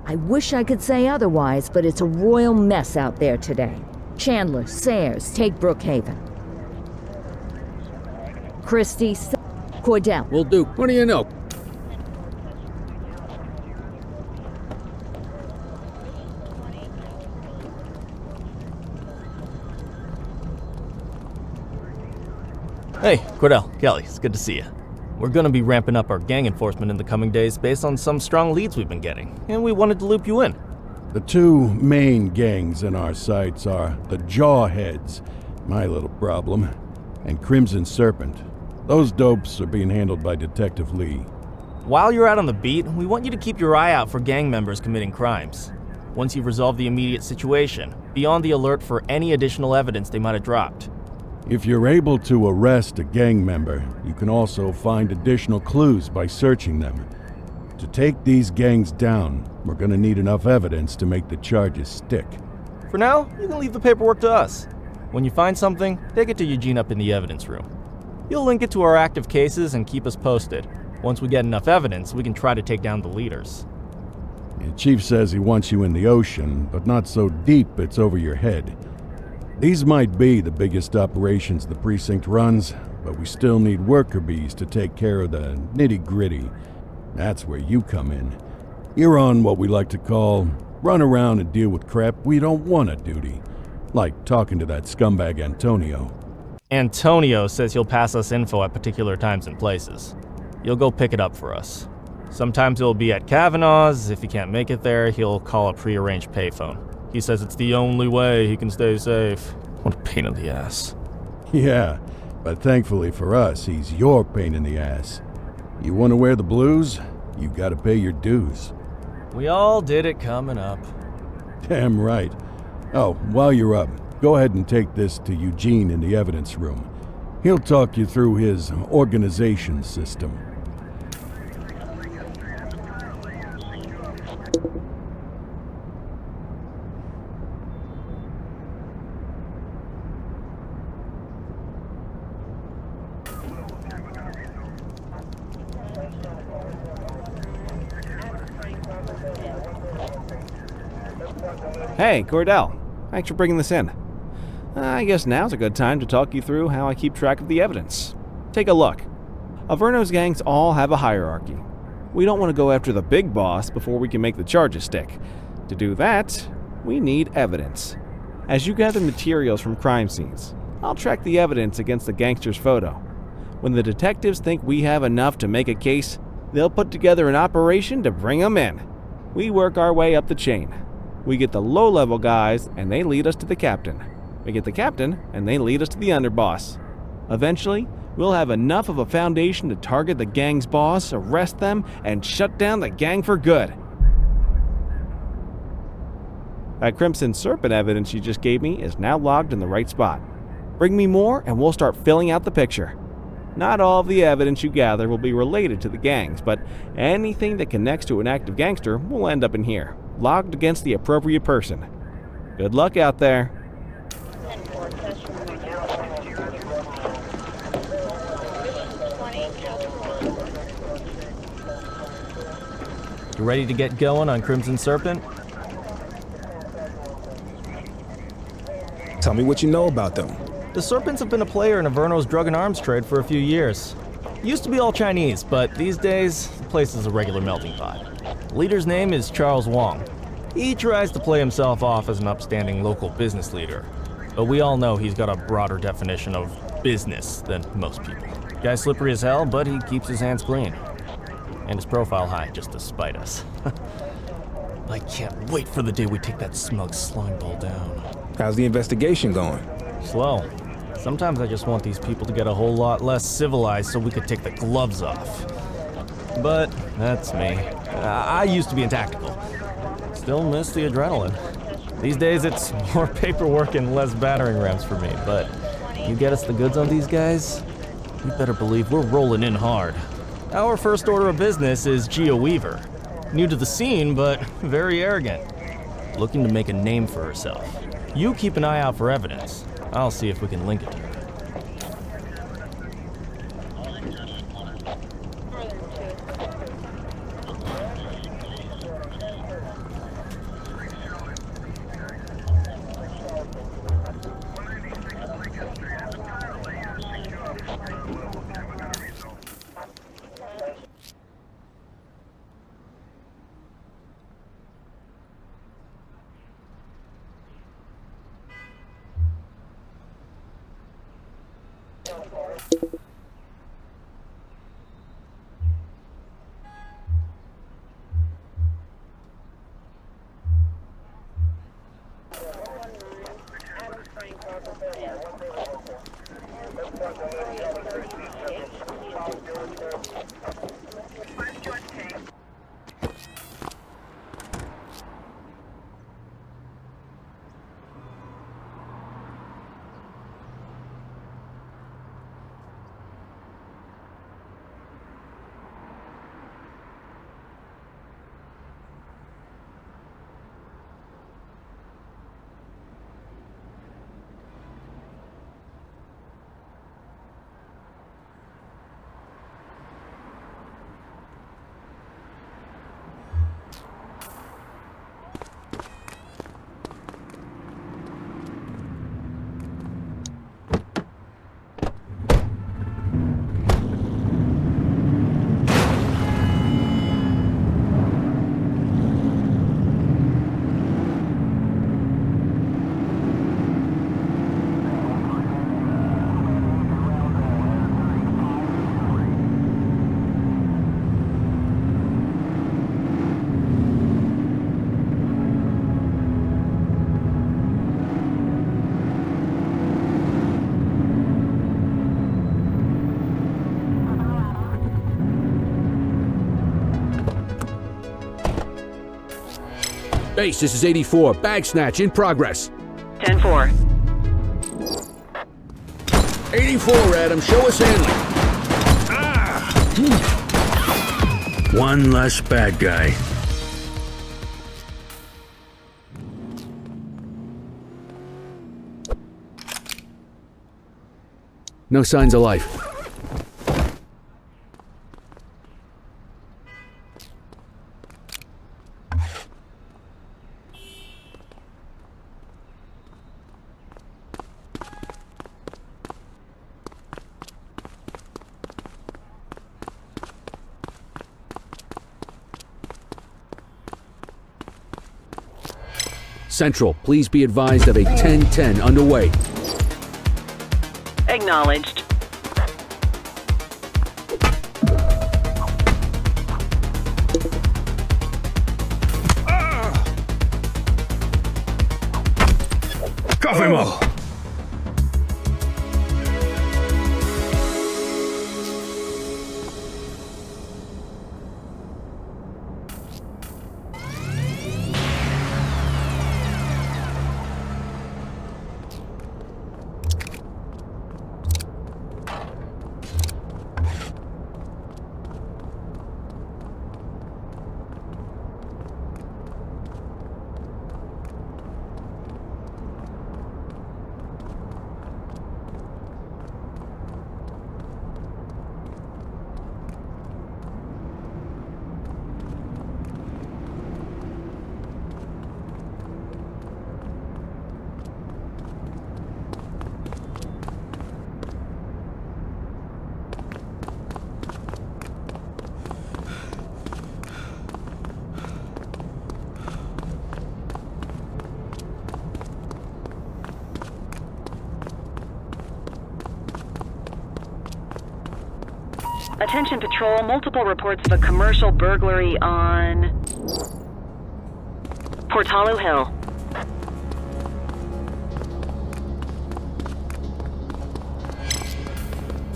I wish I could say otherwise, but it's a royal mess out there today. Chandler, Sayers, take Brookhaven. Christie, Cordell. Will do. What do you know? Hey, Cordell, Kelly, it's good to see you. We're gonna be ramping up our gang enforcement in the coming days based on some strong leads we've been getting, and we wanted to loop you in. The two main gangs in our sights are the Jawheads, my little problem, and Crimson Serpent. Those dopes are being handled by Detective Lee. While you're out on the beat, we want you to keep your eye out for gang members committing crimes. Once you've resolved the immediate situation, be on the alert for any additional evidence they might have dropped. If you're able to arrest a gang member, you can also find additional clues by searching them. To take these gangs down, we're gonna need enough evidence to make the charges stick. For now, you can leave the paperwork to us. When you find something, take it to Eugene up in the evidence room. He'll link it to our active cases and keep us posted. Once we get enough evidence, we can try to take down the leaders. The chief says he wants you in the ocean, but not so deep it's over your head. These might be the biggest operations the precinct runs, but we still need worker bees to take care of the nitty-gritty. That's where you come in. You're on what we like to call run around and deal with crap we don't want to duty. Like talking to that scumbag Antonio. Antonio says he'll pass us info at particular times and places. You'll go pick it up for us. Sometimes it'll be at Kavanaugh's. If he can't make it there, he'll call a prearranged payphone. He says it's the only way he can stay safe. What a pain in the ass. Yeah, but thankfully for us, he's your pain in the ass. You want to wear the blues? You gotta pay your dues. We all did it coming up. Damn right. Oh, while you're up, go ahead and take this to Eugene in the evidence room. He'll talk you through his organization system. Hey, Cordell. Thanks for bringing this in. I guess now's a good time to talk you through how I keep track of the evidence. Take a look. Averno's gangs all have a hierarchy. We don't want to go after the big boss before we can make the charges stick. To do that, we need evidence. As you gather materials from crime scenes, I'll track the evidence against the gangster's photo. When the detectives think we have enough to make a case, they'll put together an operation to bring them in. We work our way up the chain. We get the low-level guys, and they lead us to the captain. We get the captain, and they lead us to the underboss. Eventually, we'll have enough of a foundation to target the gang's boss, arrest them, and shut down the gang for good. That Crimson Serpent evidence you just gave me is now logged in the right spot. Bring me more, and we'll start filling out the picture. Not all of the evidence you gather will be related to the gangs, but anything that connects to an active gangster will end up in here, logged against the appropriate person. Good luck out there. You ready to get going on Crimson Serpent? Tell me what you know about them. The Serpents have been a player in Averno's drug and arms trade for a few years. Used to be all Chinese, but these days, the place is a regular melting pot. The leader's name is Charles Wong. He tries to play himself off as an upstanding local business leader, but we all know he's got a broader definition of business than most people. Guy's slippery as hell, but he keeps his hands clean. And his profile high, just to spite us. I can't wait for the day we take that smug slime ball down. How's the investigation going? Slow. Sometimes I just want these people to get a whole lot less civilized so we could take the gloves off. But that's me. I used to be in tactical. Still miss the adrenaline. These days it's more paperwork and less battering rams for me, but you get us the goods on these guys, you better believe we're rolling in hard. Our first order of business is Gia Weaver. New to the scene, but very arrogant. Looking to make a name for herself. You keep an eye out for evidence. I'll see if we can link it to her. Base, this is 84. Bag snatch in progress. 10-4. 84, Adam. Show us handling. One less bad guy. No signs of life. Central, please be advised of a 10-10 underway. Acknowledged. Cuff him up! Attention patrol, multiple reports of a commercial burglary on Portalo Hill.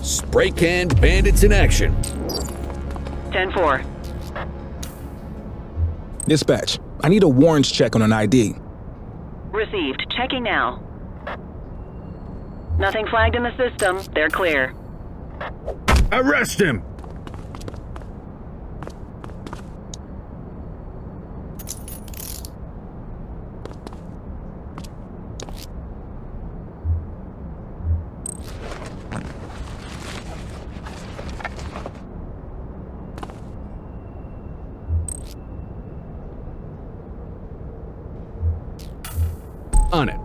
Spray can bandits in action. 10-4. Dispatch, I need a warrants check on an ID. Received. Checking now. Nothing flagged in the system. They're clear. Arrest him! On it.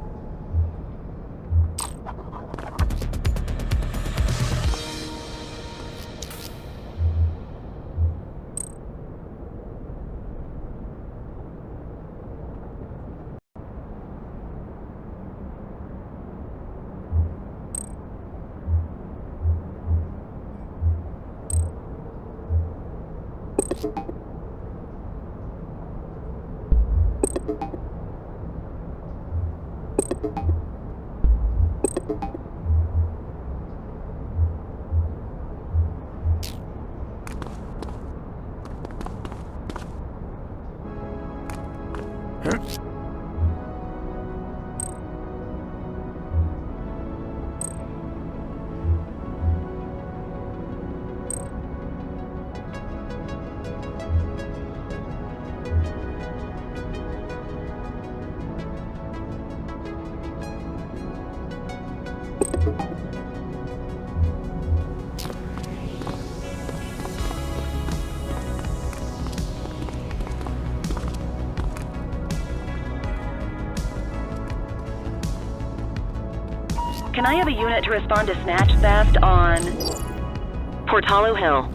Can I have a unit to respond to snatch theft on Portalo Hill?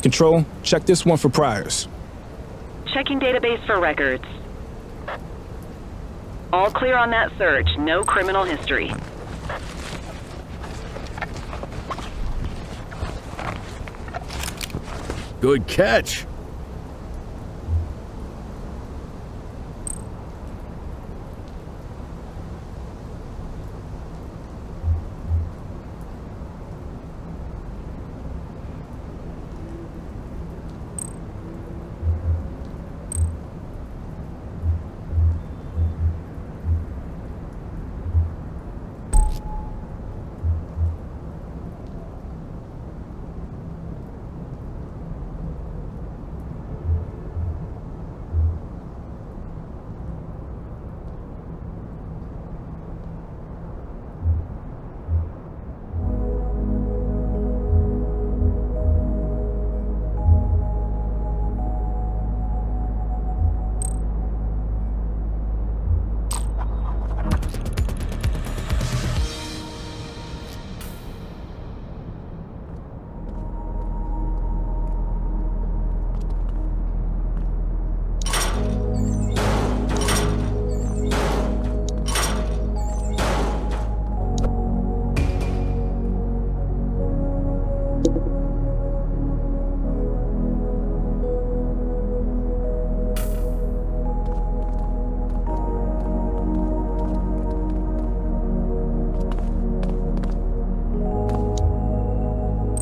Control, check this one for priors. Checking database for records. All clear on that search. No criminal history. Good catch.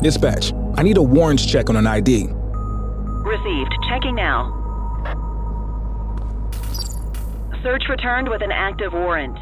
Dispatch, I need a warrants check on an ID. Received. Checking now. Search returned with an active warrant.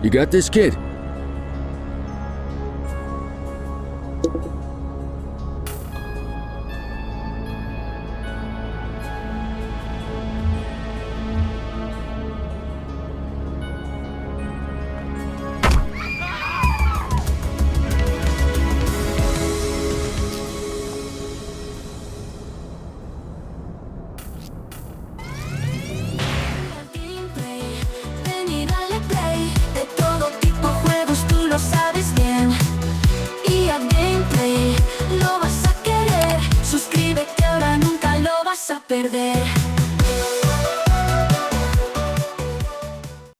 You got this, kid? Perder.